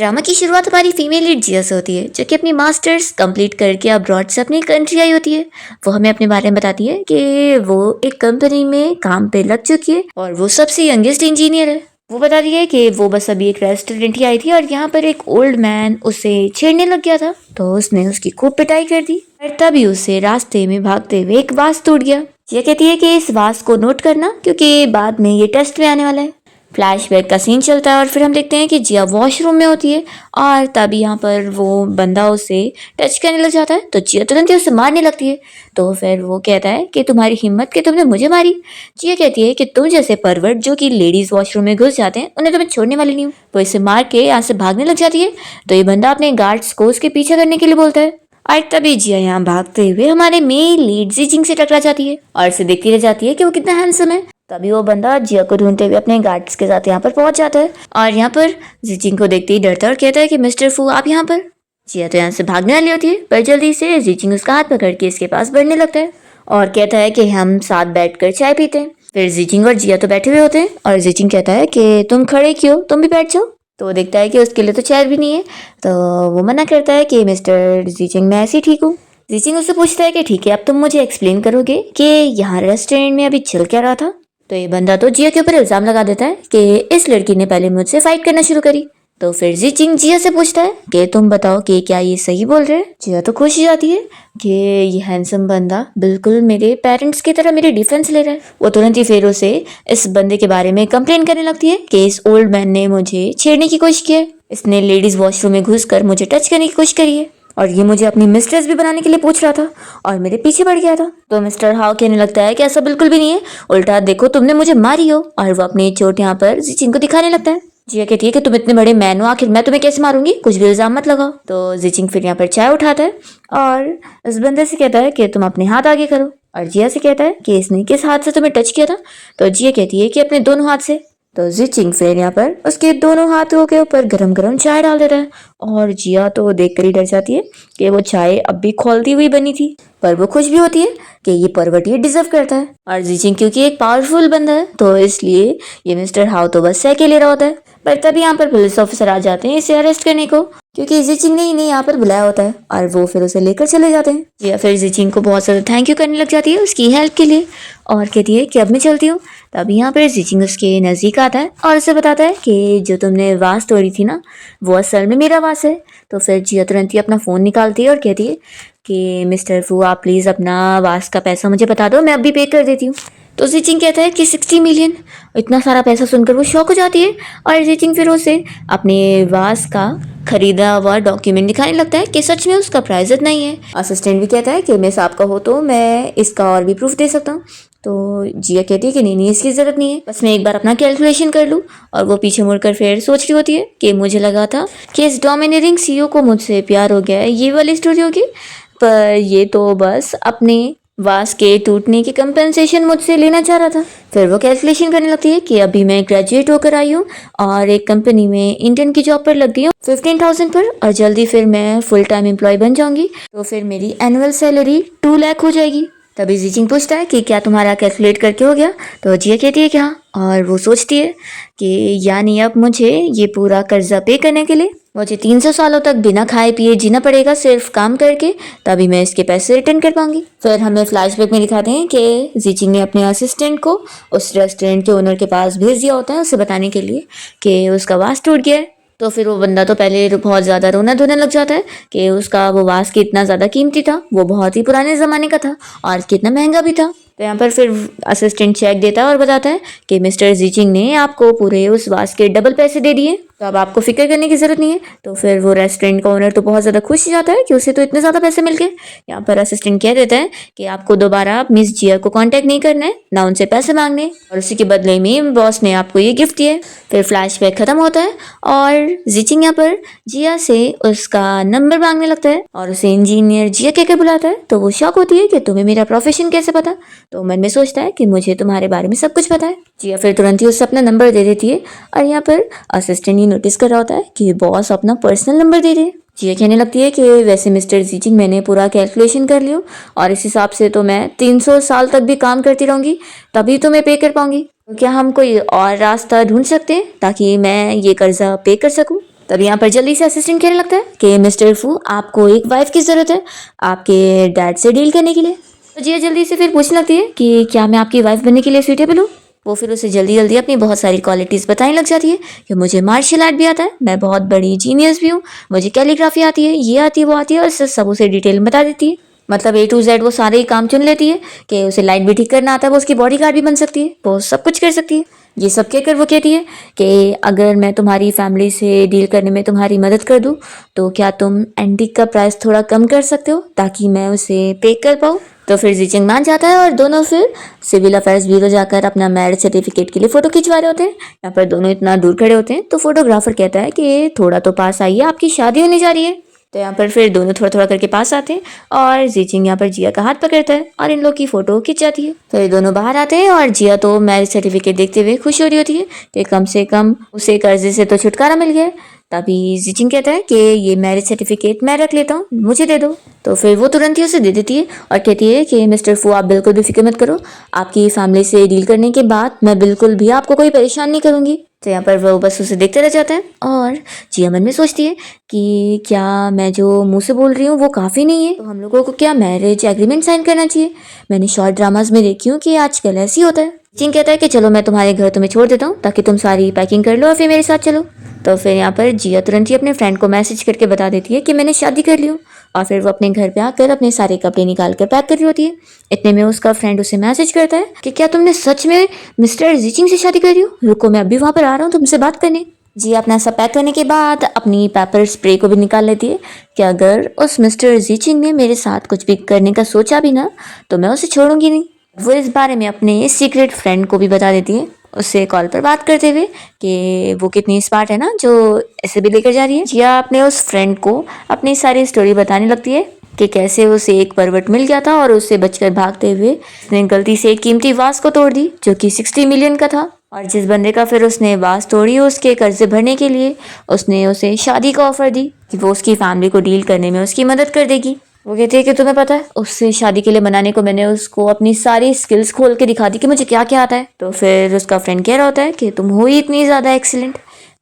Drama की शुरुआत हमारी फीमेल लीड जिया से होती है, जो कि अपनी मास्टर्स कंप्लीट करके अब्रॉड से अपनी कंट्री आई होती है। वो हमें अपने बारे में बताती है कि वो एक कंपनी में काम पे लग चुकी है और वो सबसे यंगेस्ट इंजीनियर है। वो बताती है कि वो बस अभी एक रेस्टोरेंट ही आई थी और यहाँ पर एक ओल्ड मैन उसे छेड़ने लग गया था, तो उसने उसकी खूब पिटाई कर दी और तभी उसे रास्ते में भागते हुए एक वास टूट गया। जिया कहती है कि इस वास को नोट करना, क्योंकि बाद में ये टेस्ट में आने वाला है। फ्लैशबैक का सीन चलता है और फिर हम देखते हैं कि जिया वॉशरूम में होती है और तभी यहाँ पर वो बंदा उसे टच करने लग जाता है, तो जिया तुरंत ही उसे मारने लगती है। तो फिर वो कहता है कि तुम्हारी हिम्मत कि तुमने मुझे मारी। जिया कहती है कि तुम जैसे परवर्ट जो कि लेडीज वॉशरूम में घुस जाते हैं उन्हें तो मैं छोड़ने वाली नहीं हूँ। वो इसे मार के यहाँ से भागने लग जाती है, तो ये बंदा अपने गार्ड्स को उसके पीछे करने के लिए बोलता है और तभी जिया यहाँ भागते हुए हमारे मेन लीड जिजिंग से टकरा जाती है और इसे देखती रह जाती है कि वो कितना हैंडसम है। तभी वो बंदा जिया को ढूंढते हुए अपने गार्ड्स के साथ यहाँ पर पहुंच जाता है और यहाँ पर जिजिंग को देखते ही डरता है और कहता है कि मिस्टर फू आप यहाँ पर। जिया तो यहाँ से भागने वाली होती है, पर जल्दी से जिजिंग उसका हाथ पकड़ के इसके पास बढ़ने लगता है और कहता है कि हम साथ बैठकर चाय पीते हैं। फिर जिजिंग और जिया तो बैठे हुए होते हैं और जिजिंग कहता है कि तुम खड़े क्यों, तुम भी बैठ जाओ। तो वो देखता है कि उसके लिए तो चेयर भी नहीं है, तो वो मना करता है कि मिस्टर जिजिंग मैं ऐसे ही ठीक हूँ। जिजिंग उससे पूछता है कि ठीक है अब तुम मुझे एक्सप्लेन करोगे कि यहाँ रेस्टोरेंट में अभी चल क्या रहा था। तो ये बंदा तो जिया के ऊपर इल्जाम लगा देता है कि इस लड़की ने पहले मुझसे फाइट करना शुरू करी। तो फिर जिजिंग जिया से पूछता है कि तुम बताओ कि क्या ये सही बोल रहे हैं। जिया तो खुश हो जाती है कि ये हैंडसम बंदा बिल्कुल मेरे पेरेंट्स की तरह मेरी डिफेंस ले रहा है। वो तुरंत ही फिर उसे इस बंदे के बारे में कंप्लेन करने लगती है कि इस ओल्ड मैन ने मुझे छेड़ने की कोशिश की है, इसने लेडीज वॉशरूम में घुसकर मुझे टच करने की कोशिश करी है और ये मुझे अपनी मिस्ट्रेस भी बनाने के लिए पूछ रहा था और मेरे पीछे पड़ गया था। तो मिस्टर हाउ कहने लगता है कि ऐसा बिल्कुल भी नहीं है, उल्टा देखो तुमने मुझे मारी हो, और वो अपनी चोट यहाँ पर जिचिंग को दिखाने लगता है। जिया कहती है कि तुम इतने बड़े मैन हो, आखिर मैं तुम्हें कैसे मारूंगी, कुछ भी इल्जाम मत लगाओ। तो जिचिंग फिर यहाँ पर चाय उठाता है और इस बंदे से कहता है कि तुम अपने हाथ आगे करो और जिया से कहता है कि इसने किस हाथ से तुम्हें टच किया था। तो जिया कहती है कि अपने दोनों हाथ से। तो जिचिंग फिर यहाँ पर उसके दोनों हाथों के ऊपर गरम गरम चाय डाल देता है और जिया तो देखकर ही डर जाती है कि वो चाय अब भी खौलती हुई बनी थी, पर वो खुश भी होती है कि ये परवट ये डिजर्व करता है। और जिचिंग क्योंकि एक पावरफुल बंदा है तो इसलिए ये मिस्टर हाउ तो बस सह के ले रहा होता है, पर तभी यहाँ पर पुलिस ऑफिसर आ जाते हैं इसे अरेस्ट करने को, क्योंकि जिचिंग ने इन्हें यहाँ पर बुलाया होता है और वो फिर उसे लेकर चले जाते हैं। जिया फिर जिचिंग को बहुत ज़्यादा थैंक यू करने लग जाती है उसकी हेल्प के लिए और कहती है कि अब मैं चलती हूँ। तभी यहाँ पर जिचिंग उसके नज़दीक आता है और उसे बताता है कि जो तुमने वास तोड़ी थी ना वो असल में मेरा वास है। तो फिर जिया तुरंत ही अपना फ़ोन निकालती है और कहती है कि मिस्टर फू आप प्लीज़ अपना वास का पैसा मुझे बता दो, मैं अभी पे कर देती हूँ। तो जिचिंग कहता है कि 60 मिलियन। इतना सारा पैसा सुनकर वो शॉक हो जाती है और जिचिंग फिर उसे अपने वास का खरीदा हुआ डॉक्यूमेंट दिखाने लगता है कि सच में उसका प्राइस इतना ही है। असिस्टेंट भी कहता है कि मिस आपका हो तो मैं इसका और भी प्रूफ दे सकता हूँ। तो जिया कहती है कि नहीं इसकी ज़रूरत नहीं है, बस मैं एक बार अपना कैलकुलेशन कर लूँ। और वो पीछे मुड़कर फिर सोच रही होती है कि मुझे लगा था कि इस डोमिनेटिंग सीईओ को मुझसे प्यार हो गया है, ये वाली स्टोरी होगी, पर ये तो बस अपने वास के टूटने की कंपेंसेशन मुझसे लेना चाह रहा था। फिर वो कैलकुलेशन करने लगती है कि अभी मैं ग्रेजुएट होकर आई हूँ और एक कंपनी में इंटर्न की जॉब पर लग गई हूँ 15,000 पर, और जल्दी फिर मैं फुल टाइम एम्प्लॉय बन जाऊंगी, तो फिर मेरी एनुअल सैलरी 2 लाख हो जाएगी। तभी जिचिंग पूछता है कि क्या तुम्हारा कैलकुलेट करके हो गया। तो जिया कहती है कि हाँ, और वो सोचती है कि यानी अब मुझे ये पूरा कर्जा पे करने के लिए मुझे 300 सालों तक बिना खाए पिए जीना पड़ेगा, सिर्फ काम करके, तभी मैं इसके पैसे रिटर्न कर पाऊंगी। फिर हमें फ्लैशबैक में दिखाते हैं कि जिचिंग ने अपने असिस्टेंट को उस रेस्टोरेंट के ओनर के पास भेज दिया होता है उसे बताने के लिए कि उसका वास टूट गया है। तो फिर वो बंदा तो पहले बहुत ज़्यादा रोना धोने लग जाता है कि उसका वो वास कितना ज़्यादा कीमती था, वो बहुत ही पुराने ज़माने का था और कितना महंगा भी था। तो यहाँ पर फिर असिस्टेंट चेक देता है और बताता है कि मिस्टर जिचिंग ने आपको पूरे उस वास के डबल पैसे दे दिए, तो अब आपको फिक्र करने की ज़रूरत नहीं है। तो फिर वो रेस्टोरेंट का ओनर तो बहुत ज़्यादा खुश हो जाता है कि उसे तो इतने ज़्यादा पैसे मिल गए। यहाँ पर असिस्टेंट कह देता है कि आपको दोबारा मिस जिया को कांटेक्ट नहीं करना है, ना उनसे पैसे मांगने, और उसी के बदले में बॉस ने आपको ये गिफ्ट दिया है। फिर फ्लैशबैक खत्म होता है और जिचिंग यहाँ पर जिया से उसका नंबर मांगने लगता है और उसे इंजीनियर जिया कहकर बुलाता है। तो वो शॉक होती है कि तुम्हें मेरा प्रोफेशन कैसे पता। तो मन में सोचता है कि मुझे तुम्हारे बारे में सब कुछ पता है। जिया फिर तुरंत ही उससे अपना नंबर दे देती है और यहाँ पर असिस्टेंट ये नोटिस कर रहा होता है कि बॉस अपना पर्सनल नंबर दे रहे हैं। जिया कहने लगती है कि वैसे मिस्टर जिचिंग मैंने पूरा कैलकुलेशन कर लियो और इस हिसाब से तो मैं 300 साल तक भी काम करती रहूंगी, तभी तो मैं पे कर पाऊंगी। तो क्या हम कोई और रास्ता ढूंढ सकते हैं ताकि मैं ये कर्जा पे कर सकूं। तब यहाँ पर जल्दी से असिस्टेंट कहने लगता है कि मिस्टर फू, आपको एक वाइफ की ज़रूरत है आपके डैड से डील करने के लिए। तो जिया जल्दी से फिर पूछने लगती है कि क्या मैं आपकी वाइफ बनने के लिए सूटेबल हूँ। वो फिर उसे जल्दी जल्दी अपनी बहुत सारी क्वालिटीज़ बताने लग जाती है कि मुझे मार्शल आर्ट भी आता है, मैं बहुत बड़ी जीनियस भी हूँ, मुझे कैलीग्राफी आती है, ये आती है, वो आती है, और सब उसे डिटेल में बता देती है। मतलब A to Z वो सारे ही काम चुन लेती है कि उसे लाइट भी ठीक करना आता है, वो उसकी बॉडी गार्ड भी बन सकती है, वो सब कुछ कर सकती है। ये सब कहकर वो कहती है कि अगर मैं तुम्हारी फैमिली से डील करने में तुम्हारी मदद कर दूँ तो क्या तुम एंटीक का प्राइस थोड़ा कम कर सकते हो ताकि मैं उसे पे कर पाऊँ। तो फिर जीचिंग मान जाता है और दोनों फिर सिविल अफेयर्स ब्यूरो जाकर अपना मैरिज सर्टिफिकेट के लिए फ़ोटो खिंचवा रहे होते हैं। यहाँ पर दोनों इतना दूर खड़े होते हैं तो फोटोग्राफर कहता है कि थोड़ा तो पास आइए, आपकी शादी होने जा रही है। तो यहाँ पर फिर दोनों थोड़ा थोड़ा करके पास आते हैं और जीचिंग यहाँ पर जिया का हाथ पकड़ता है और इन लोग की फोटो खिंच जाती है। तो ये दोनों बाहर आते हैं और जिया तो मैरिज सर्टिफिकेट देखते हुए खुश हो रही होती है कि कम से कम उसे कर्जे से तो छुटकारा मिल गया है। तभी जीचिंग कहता है कि ये मैरिज सर्टिफिकेट मैं रख लेता हूँ, मुझे दे दो। तो फिर वो तुरंत ही उसे दे देती है और कहती है कि मिस्टर फू, आप बिल्कुल भी फिक्र मत करो, आपकी फैमिली से डील करने के बाद मैं बिल्कुल भी आपको कोई परेशान नहीं करूँगी। तो यहाँ पर वो बस उसे देखते रह जाता है और जिया मन में सोचती है कि क्या मैं जो मुंह से बोल रही हूँ वो काफ़ी नहीं है, तो हम लोगों को क्या मैरिज एग्रीमेंट साइन करना चाहिए। मैंने शॉर्ट ड्रामाज में देखी हूँ कि आजकल ऐसी होता है। जिंग कहता है कि चलो मैं तुम्हारे घर तुम्हें छोड़ देता हूँ ताकि तुम सारी पैकिंग कर लो और फिर मेरे साथ चलो। तो फिर यहाँ पर जिया तुरंत ही अपने फ्रेंड को मैसेज करके बता देती है कि मैंने शादी कर ली हूँ और फिर वो अपने घर पे आकर अपने सारे कपड़े निकाल कर पैक कर रही होती है। इतने में उसका फ्रेंड उसे मैसेज करता है कि क्या तुमने सच में मिस्टर जीचिंग से शादी कर रही हो, रुको मैं अभी वहाँ पर आ रहा हूँ तुमसे बात करने। जी अपना सब पैक करने के बाद अपनी पेपर स्प्रे को भी निकाल लेती है कि अगर उस मिस्टर जीचिंग ने मेरे साथ कुछ भी करने का सोचा भी ना तो मैं उसे छोड़ूंगी नहीं। वो इस बारे में अपने सीक्रेट फ्रेंड को भी बता देती है उससे कॉल पर बात करते हुए कि वो कितनी स्मार्ट है ना जो ऐसे भी लेकर जा रही है। जिया अपने उस फ्रेंड को अपनी सारी स्टोरी बताने लगती है कि कैसे उसे एक परवट मिल गया था और उससे बचकर भागते हुए उसने गलती से एक कीमती वास को तोड़ दी जो कि 60 मिलियन का था। और जिस बंदे का फिर उसने वास तोड़ी उसके कर्जे भरने के लिए उसने उसे शादी का ऑफर दी कि वो उसकी फैमिली को डील करने में उसकी मदद कर देगी। वो कहती है कि तुम्हें पता है उससे शादी के लिए मनाने को मैंने उसको अपनी सारी स्किल्स खोल के दिखा दी कि मुझे क्या क्या आता है। तो फिर उसका फ्रेंड कह रहा होता है कि तुम हो ही इतनी ज़्यादा एक्सीलेंट।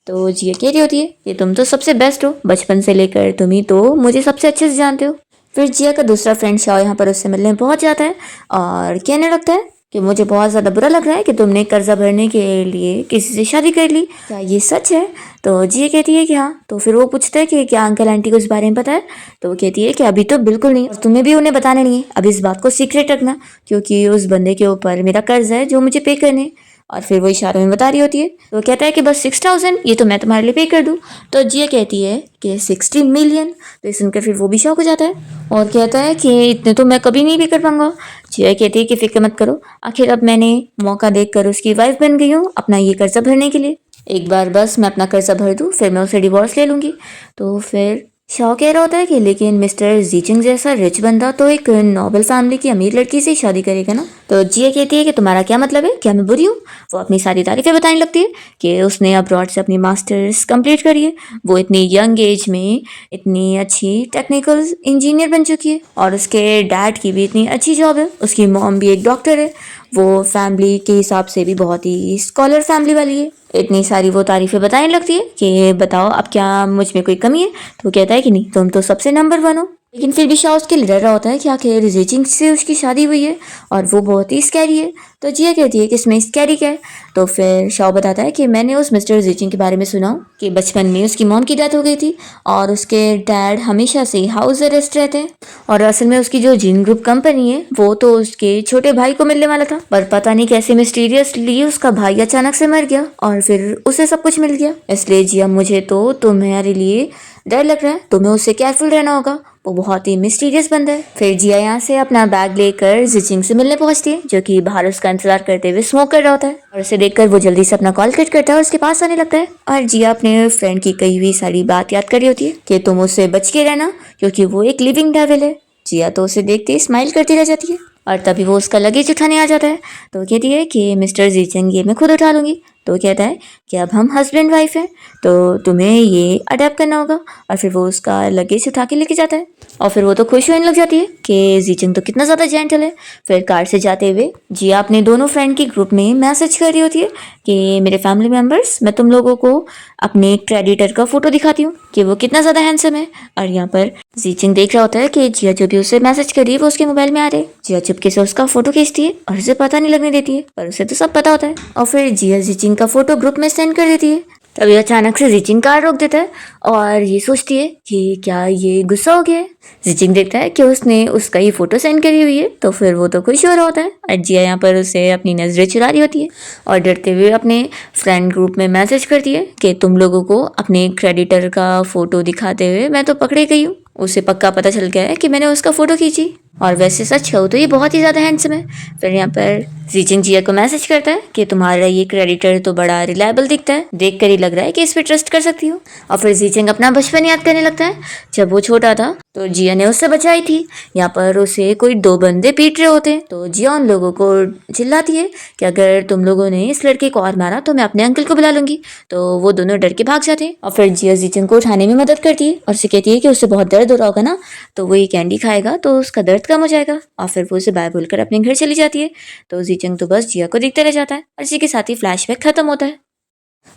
तो जिया कह रही होती है कि तुम तो सबसे बेस्ट हो, बचपन से लेकर तुम ही तो मुझे सबसे अच्छे से जानते हो। फिर जिया का दूसरा फ्रेंड शाओ यहाँ पर उससे मिलने पहुंच जाता है और कहने लगता है कि मुझे बहुत ज़्यादा बुरा लग रहा है कि तुमने कर्जा भरने के लिए किसी से शादी कर ली, क्या ये सच है। तो जिया कहती है कि हाँ। तो फिर वो पूछता है कि क्या अंकल आंटी को इस बारे में पता है। तो वो कहती है कि अभी तो बिल्कुल नहीं और तुम्हें भी उन्हें बताना नहीं है, अभी इस बात को सीक्रेट रखना क्योंकि उस बंदे के ऊपर मेरा कर्ज है जो मुझे पे करने। और फिर वो इशारों में बता रही होती है। तो कहता है कि बस 6000 ये तो मैं तुम्हारे लिए पे कर दूँ। तो जिया कहती है कि 60 मिलियन। तो ये सुनकर फिर वो भी शौक हो जाता है और कहता है कि इतने तो मैं कभी नहीं पे कर पाऊंगा। जिया कहती है कि फिक्र मत करो, आखिर अब मैंने मौका देखकर उसकी वाइफ बन गई हूँ अपना ये कर्जा भरने के लिए। एक बार बस मैं अपना कर्जा भर दूँ फिर मैं उसे डिवोर्स ले लूँगी। तो फिर शाओ कह रहा होता है कि लेकिन मिस्टर जीचिंग जैसा रिच बंदा तो एक नोबल फैमिली की अमीर लड़की से शादी करेगा ना। तो जिया कहती है कि तुम्हारा क्या मतलब है, क्या मैं बुरी हूँ। वो अपनी सारी तारीफें बताने लगती है कि उसने अब्रॉड से अपनी मास्टर्स कंप्लीट करी है, वो इतनी यंग एज में इतनी अच्छी टेक्निकल इंजीनियर बन चुकी है और उसके डैड की भी इतनी अच्छी जॉब है, उसकी मॉम भी एक डॉक्टर है, वो फैमिली के हिसाब से भी बहुत ही स्कॉलर फैमिली वाली है। इतनी सारी वो तारीफें बताने लगती है कि बताओ अब क्या मुझ में कोई कमी है। तो कहता है कि नहीं, तुम तो सबसे नंबर 1 हो। लेकिन फिर भी शाओ उसके लिए डर रहा होता है कि आखिर जीचिंग से उसकी शादी हुई है और वो बहुत ही स्कैरी है। तो जिया कहती है कि इसमें स्कैरी क्या है। तो फिर शाओ बताता है कि मैंने उस मिस्टर जीचिंग के बारे में सुना कि बचपन में उसकी मॉम की डेथ हो गई थी और उसके डैड हमेशा से हाउस अरेस्ट रहते हैं और असल में उसकी जो जीन ग्रुप कंपनी है वो तो उसके छोटे भाई को मिलने वाला था, पर पता नहीं कैसे मिस्टीरियसली उसका भाई अचानक से मर गया और फिर उसे सब कुछ मिल गया। इसलिए जिया मुझे तो तुम्हारे लिए डर लग रहा है, तुम्हें उससे केयरफुल रहना होगा, वो बहुत ही मिस्टीरियस बंदा है। फिर जिया यहाँ से अपना बैग लेकर जीचिंग से मिलने पहुंचती है जो कि बाहर उसका इंतजार करते हुए स्मोक कर रहा होता है और उसे देखकर वो जल्दी से अपना कॉल कट करता है और उसके पास आने लगता है। और जिया अपने फ्रेंड की कही हुई सारी बात याद कर रही होती है कि तुम उससे बच के रहना क्योंकि वो एक लिविंग डेविल है। जिया तो उसे देखते ही स्माइल करती रह जाती है और तभी वो उसका लगेज उठाने आ जाता है। तो कहती है कि मिस्टर जीचिंग ये मैं खुद उठा लूंगी। तो कहता है कि अब हम हस्बैंड वाइफ हैं, तो तुम्हें ये अडेप्ट करना होगा। और फिर वो उसका लगेज उठा के लेके जाता है और फिर वो तो खुश होने लग जाती है कि जीचंग तो कितना ज़्यादा जेंटल है। फिर कार से जाते हुए जिया अपने दोनों फ्रेंड की ग्रुप में मैसेज कर रही होती है कि मेरे फैमिली मेम्बर्स, मैं तुम लोगों को अपने क्रेडिटर का फोटो दिखाती हूँ कि वो कितना ज़्यादा हैंडसम है। और यहाँ पर जीचिंग देख रहा होता है कि जिया जो भी उसे मैसेज कर रही है वो उसके मोबाइल में आ रहे। जिया चुपके से उसका फोटो खींचती है और उसे पता नहीं लगने देती है, पर उसे तो सब पता होता है। और फिर जिया जीचिंग का फोटो ग्रुप में सेंड कर देती है। तभी अचानक से जीचिंग कार रोक देता है और ये सोचती है कि क्या ये गुस्सा हो गया है। जीचिंग देखता है कि उसने उसका ही फोटो सेंड करी हुई है, तो फिर वो तो खुश हो रहा होता है। और जिया यहाँ पर उसे अपनी नजरें चुरा रही होती है और डरते हुए अपने फ्रेंड ग्रुप में मैसेज करती है कि तुम लोगों को अपने क्रेडिटर का फोटो दिखाते हुए मैं तो पकड़ी गई हूँ। उसे पक्का पता चल गया है कि मैंने उसका फोटो खींची, और वैसे सच कहूँ तो ये बहुत ही ज़्यादा हैंडसम है। फिर यहाँ पर जीचिंग जिया को मैसेज करता है कि तुम्हारा ये क्रेडिटर तो बड़ा रिलायबल दिखता है, देख कर ही लग रहा है कि इस पर ट्रस्ट कर सकती हो। और फिर जीचिंग अपना बचपन याद करने लगता है। जब वो छोटा था तो जिया ने उससे बचाई थी। यहाँ पर उसे कोई 2 बंदे पीट रहे होते हैं, तो जिया उन लोगों को चिल्लाती है कि अगर तुम लोगों ने इस लड़के को और मारा तो मैं अपने अंकल को बुला लूंगी। तो वो दोनों डर के भाग जाते हैं और फिर जिया जीचिंग को उठाने में मदद करती है और उसे कहती है कि उससे बहुत दर्द हो रहा होगा ना, तो वो ये कैंडी खाएगा तो उसका दर्द कम हो जाएगा। और फिर वो उसे बाय बोलकर अपने घर चली जाती है। तो जीचिंग तो बस जिया को देखते रह जाता है और इसी के साथ ही फ्लैशबैक खत्म होता है।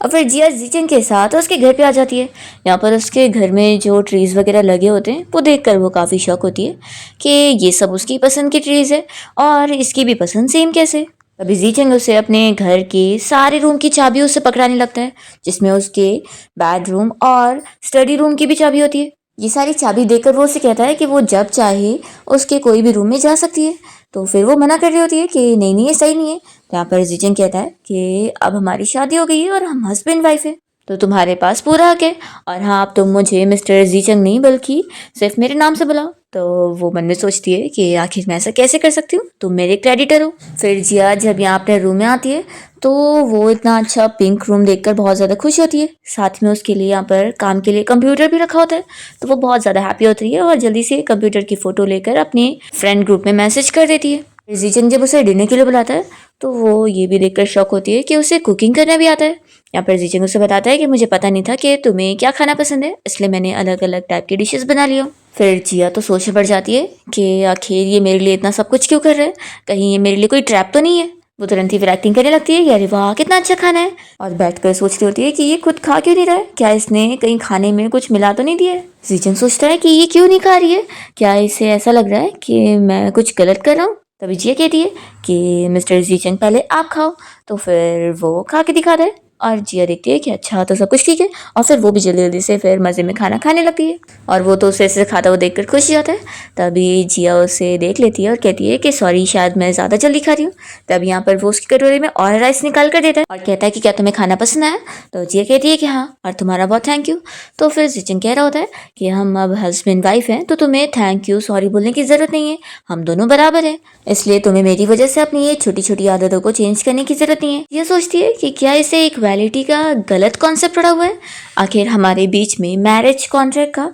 और फिर जिया जीचिंग के साथ उसके घर पे आ जाती है। यहाँ पर उसके घर में जो ट्रीज़ वगैरह लगे होते हैं वो देखकर वो काफ़ी शौक होती है कि ये सब उसकी पसंद की ट्रीज़ है और इसकी भी पसंद सेम कैसे। अभी जीचिंग उसे अपने घर के सारे रूम की चाबी उससे पकड़ाने लगता है, जिसमें उसके बेडरूम और स्टडी रूम की भी चाबी होती है। ये सारी चाबी देकर वो उसे कहता है कि वो जब चाहे उसके कोई भी रूम में जा सकती है। तो फिर वो मना कर रही होती है कि नहीं नहीं ये सही नहीं है। तो यहाँ पर जीचिंग कहता है कि अब हमारी शादी हो गई है और हम हस्बैंड वाइफ है, तो तुम्हारे पास पूरा हक है। और हाँ, अब तुम मुझे मिस्टर जीचिंग नहीं बल्कि सिर्फ मेरे नाम से बुलाओ। तो वो मन में सोचती है कि आखिर मैं ऐसा कैसे कर सकती हूँ, तुम मेरे क्रेडिटर हो। फिर जिया जब यहाँ अपने रूम में आती है तो वो इतना अच्छा पिंक रूम देखकर बहुत ज़्यादा खुश होती है। साथ में उसके लिए यहाँ पर काम के लिए कंप्यूटर भी रखा होता है, तो वो बहुत ज़्यादा हैप्पी होती है और जल्दी से कंप्यूटर की फ़ोटो लेकर अपने फ्रेंड ग्रुप में मैसेज कर देती है। जीचिंग जब उसे डिनर के लिए बुलाता है तो वो ये भी देखकर शॉक होती है कि उसे कुकिंग करना भी आता है। यहाँ पर जीचिंग उसे बताता है कि मुझे पता नहीं था कि तुम्हें क्या खाना पसंद है, इसलिए मैंने अलग अलग टाइप की डिशेस बना लिया। फिर जिया तो सोच में पड़ जाती है कि आखिर ये मेरे लिए इतना सब कुछ क्यों कर रहा है, कहीं ये मेरे लिए कोई ट्रैप तो नहीं है। वो तुरंत ही फिर एक्टिंग करने लगती है कि अरे वाह कितना अच्छा खाना है, और बैठकर सोच रही होती है कि ये खुद खा क्यों नहीं रहा है, क्या इसने कहीं खाने में कुछ मिला तो नहीं दिया है। जीचिंग सोचता है कि ये क्यों नहीं खा रही है, क्या इसे ऐसा लग रहा है कि मैं कुछ गलत कर रहा हूँ। तभी जिया कहती है कि मिस्टर जीचिंग पहले आप खाओ। तो फिर वो खा के दिखाता है और जिया देखती है कि अच्छा तो सब कुछ ठीक है, और फिर वो भी जल्दी जल्दी से फिर मज़े में खाना खाने लगती है और वो तो उसे ऐसे खाता हुआ देखकर खुश हो जाता है। तभी जिया उसे देख लेती है और कहती है कि सॉरी शायद मैं ज़्यादा जल्दी खा रही हूँ। तब यहाँ पर वो उसकी कटोरे में और राइस निकाल कर देता है और कहता है कि क्या तुम्हें खाना पसंद आया। तो जिया कहती है कि हाँ, और तुम्हारा बहुत थैंक यू। तो फिर जीचिंग कह रहा होता है कि हम अब हस्बैंड वाइफ हैं, तो तुम्हें थैंक यू सॉरी बोलने की ज़रूरत नहीं है, हम दोनों बराबर हैं, इसलिए तुम्हें मेरी वजह से अपनी ये छोटी छोटी आदतों को चेंज करने की ज़रूरत नहीं है। यह सोचती है कि क्या इसे एक वैलिटी का गलत कॉन्सेप्ट पड़ा हुआ है, आखिर हमारे बीच में मैरिज कॉन्ट्रैक्ट का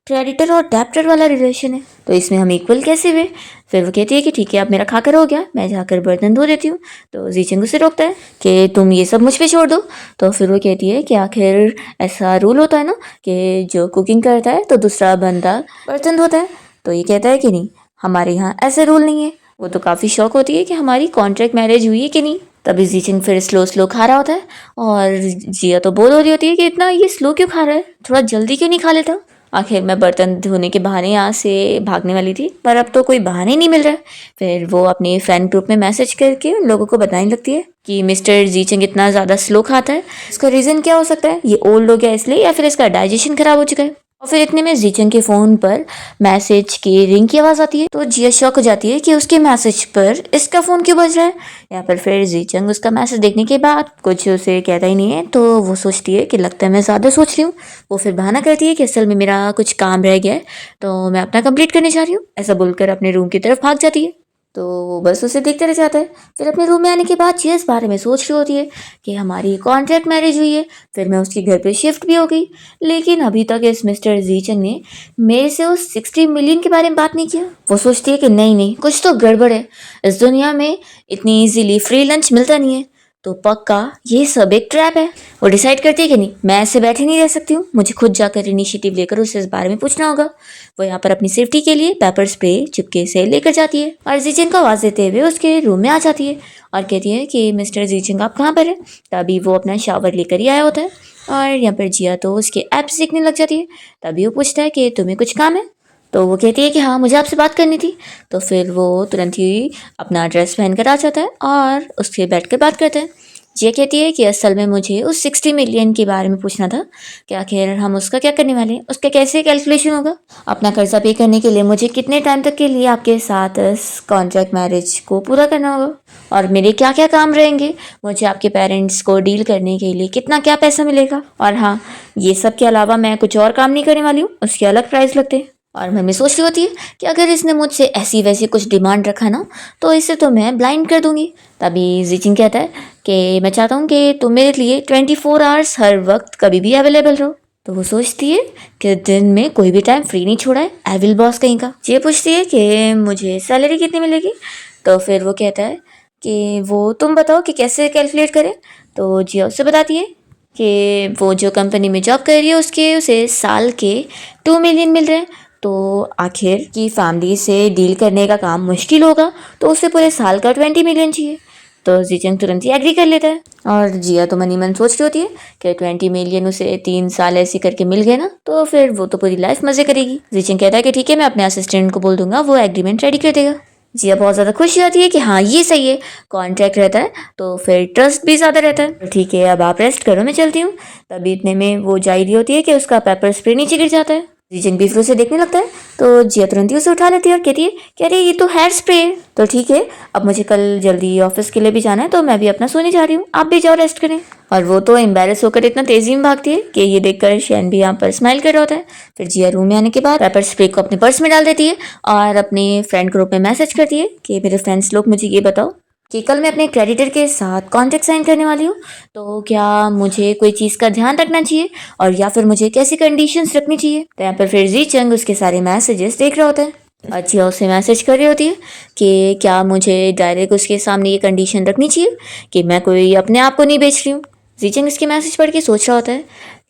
क्रेडिटर और डेप्टर वाला रिलेशन है, तो इसमें हम इक्वल कैसे हुए। फिर वो कहती है कि ठीक है अब मेरा खाकर हो गया, मैं जाकर बर्तन धो देती हूँ। तो जीचिंग उसे रोकता है कि तुम ये सब मुझ पे छोड़ दो। तो फिर वो कहती है कि आखिर ऐसा रूल होता है ना कि जो कुकिंग करता है तो दूसरा बंदा बर्तन धोता है। तो ये कहता है कि नहीं, हमारे यहाँ ऐसे रूल नहीं है। वो तो काफ़ी शौक होती है कि हमारी कॉन्ट्रैक्ट मैरिज हुई है कि नहीं। तभी जीचिंग फिर स्लो स्लो खा रहा होता है और जिया तो बोल हो रही होती है कि इतना ये स्लो क्यों खा रहा है, थोड़ा जल्दी क्यों नहीं खा लेता। आखिर मैं बर्तन धोने के बहाने यहाँ से भागने वाली थी, पर अब तो कोई बहाना ही नहीं मिल रहा है। फिर वो अपने फ्रेंड ग्रुप में मैसेज करके उन लोगों को बताने लगती है कि मिस्टर जीचिंग इतना ज़्यादा स्लो खाता है, इसका रीज़न क्या हो सकता है, ये ओल्ड हो गया इसलिए या फिर इसका डाइजेशन खराब हो चुका है। और फिर इतने में जीचिंग के फ़ोन पर मैसेज की रिंग की आवाज़ आती है। तो जिया शॉक हो जाती है कि उसके मैसेज पर इसका फ़ोन क्यों बज रहा है। यहाँ पर फिर जीचिंग उसका मैसेज देखने के बाद कुछ उसे कहता ही नहीं है, तो वो सोचती है कि लगता है मैं ज़्यादा सोच रही हूँ। वो फिर बहाना करती है कि असल में मेरा कुछ काम रह गया है, तो मैं अपना कंप्लीट करने जा रही हूँ, ऐसा बोलकर अपने रूम की तरफ भाग जाती है। तो वो बस उसे देखते रह जाता है। फिर अपने रूम में आने के बाद जिया इस बारे में सोच रही होती है कि हमारी कॉन्ट्रैक्ट मैरिज हुई है, फिर मैं उसके घर पे शिफ्ट भी हो गई, लेकिन अभी तक इस मिस्टर जीचिंग ने मेरे से उस 60 मिलियन के बारे में बात नहीं किया। वो सोचती है कि नहीं नहीं कुछ तो गड़बड़ है, इस दुनिया में इतनी इजीली फ्री लंच मिलता नहीं है। तो पक्का ये सब एक ट्रैप है। वो डिसाइड करती है कि नहीं, मैं ऐसे बैठे नहीं रह सकती हूँ, मुझे खुद जाकर इनिशिएटिव लेकर उसे इस बारे में पूछना होगा। वो यहाँ पर अपनी सेफ्टी के लिए पेपर स्प्रे चुपके से लेकर जाती है और जीचेंग को आवाज़ देते हुए उसके रूम में आ जाती है और कहती है कि मिस्टर जीचेंग आप कहाँ पर हैं। तभी वो अपना शावर लेकर ही आया होता है और यहाँ पर जिया तो उसके ऐप्स देखने लग जाती है। तभी वो पूछता है कि तुम्हें कुछ काम है। तो वो कहती है कि हाँ मुझे आपसे बात करनी थी। तो फिर वो तुरंत ही अपना ड्रेस पहन कर आ जाता है और उससे बैठ कर बात करते हैं। जिया कहती है कि असल में मुझे उस 60 मिलियन के बारे में पूछना था कि आखिर हम उसका क्या करने वाले हैं, उसका कैसे कैलकुलेशन होगा, अपना कर्जा पे करने के लिए मुझे कितने टाइम तक के लिए आपके साथ इस कॉन्ट्रैक्ट मैरिज को पूरा करना होगा और मेरे क्या क्या काम रहेंगे, मुझे आपके पेरेंट्स को डील करने के लिए कितना क्या पैसा मिलेगा। और हाँ, ये सब के अलावा मैं कुछ और काम नहीं करने वाली हूँ, उसके अलग प्राइस लगते हैं। और मन में सोच रही होती है कि अगर इसने मुझसे ऐसी वैसी कुछ डिमांड रखा ना तो इसे तो मैं ब्लाइंड कर दूंगी। तभी जीचिंग कहता है कि मैं चाहता हूँ कि तुम मेरे लिए 24 आवर्स हर वक्त कभी भी अवेलेबल रहो। तो वो सोचती है कि दिन में कोई भी टाइम फ्री नहीं छोड़ा है, एविल बॉस कहीं का। ये पूछती है कि मुझे सैलरी कितनी मिलेगी। तो फिर वो कहता है कि वो तुम बताओ कि कैसे कैलकुलेट करें। तो जिया उससे बताती है कि वो जो कंपनी में जॉब कर रही है उसके उसे साल के 2 मिलियन मिल रहे हैं। तो आखिर की फैमिली से डील करने का काम मुश्किल होगा तो उसे पूरे साल का 20 मिलियन चाहिए। तो जीचंग तुरंत ही एग्री कर लेता है और जिया तो मनी मन सोच रही होती है कि 20 मिलियन उसे 3 साल ऐसे करके मिल गए ना तो फिर वो तो पूरी लाइफ मजे करेगी। जीचंग कहता है कि ठीक है, मैं अपने असिस्टेंट को बोल दूंगा, वो एग्रीमेंट रेडी कर देगा। जिया बहुत ज़्यादा खुश हो जाती है कि हाँ ये सही है, कॉन्ट्रैक्ट रहता है तो फिर ट्रस्ट भी ज़्यादा रहता है। ठीक है, अब आप रेस्ट करो, मैं चलती हूँ। तभी इतने में वो जा रही होती है कि उसका पेपर स्प्रे नीचे गिर जाता है। जीचंग भी फिर उसे देखने लगता है तो जिया तुरंत ही उसे उठा लेती है और कहती है कि अरे ये तो हेयर स्प्रे है। तो ठीक है, अब मुझे कल जल्दी ऑफिस के लिए भी जाना है तो मैं भी अपना सोने जा रही हूँ, आप भी जाओ रेस्ट करें। और वो तो एम्बेरस होकर इतना तेजी में भागती है कि ये देखकर शैन भी यहाँ पर स्माइल कर रहा होता है। फिर जिया रूम में आने के बाद पेपर स्प्रे को अपने पर्स में डाल देती है और अपने फ्रेंड ग्रुप में मैसेज करती है कि मेरे फ्रेंड्स लोग मुझे ये बताओ कि कल मैं अपने क्रेडिटर के साथ कॉन्ट्रैक्ट साइन करने वाली हूँ, तो क्या मुझे कोई चीज़ का ध्यान रखना चाहिए और या फिर मुझे कैसी कंडीशंस रखनी चाहिए। तो यहाँ पर फिर जीचंग उसके सारे मैसेजेस देख रहा होता है। जिया उसे मैसेज कर रही होती है कि क्या मुझे डायरेक्ट उसके सामने ये कंडीशन रखनी चाहिए कि मैं कोई अपने आप को नहीं बेच रही हूँ। जीचंग इसके मैसेज पढ़ के सोच रहा होता है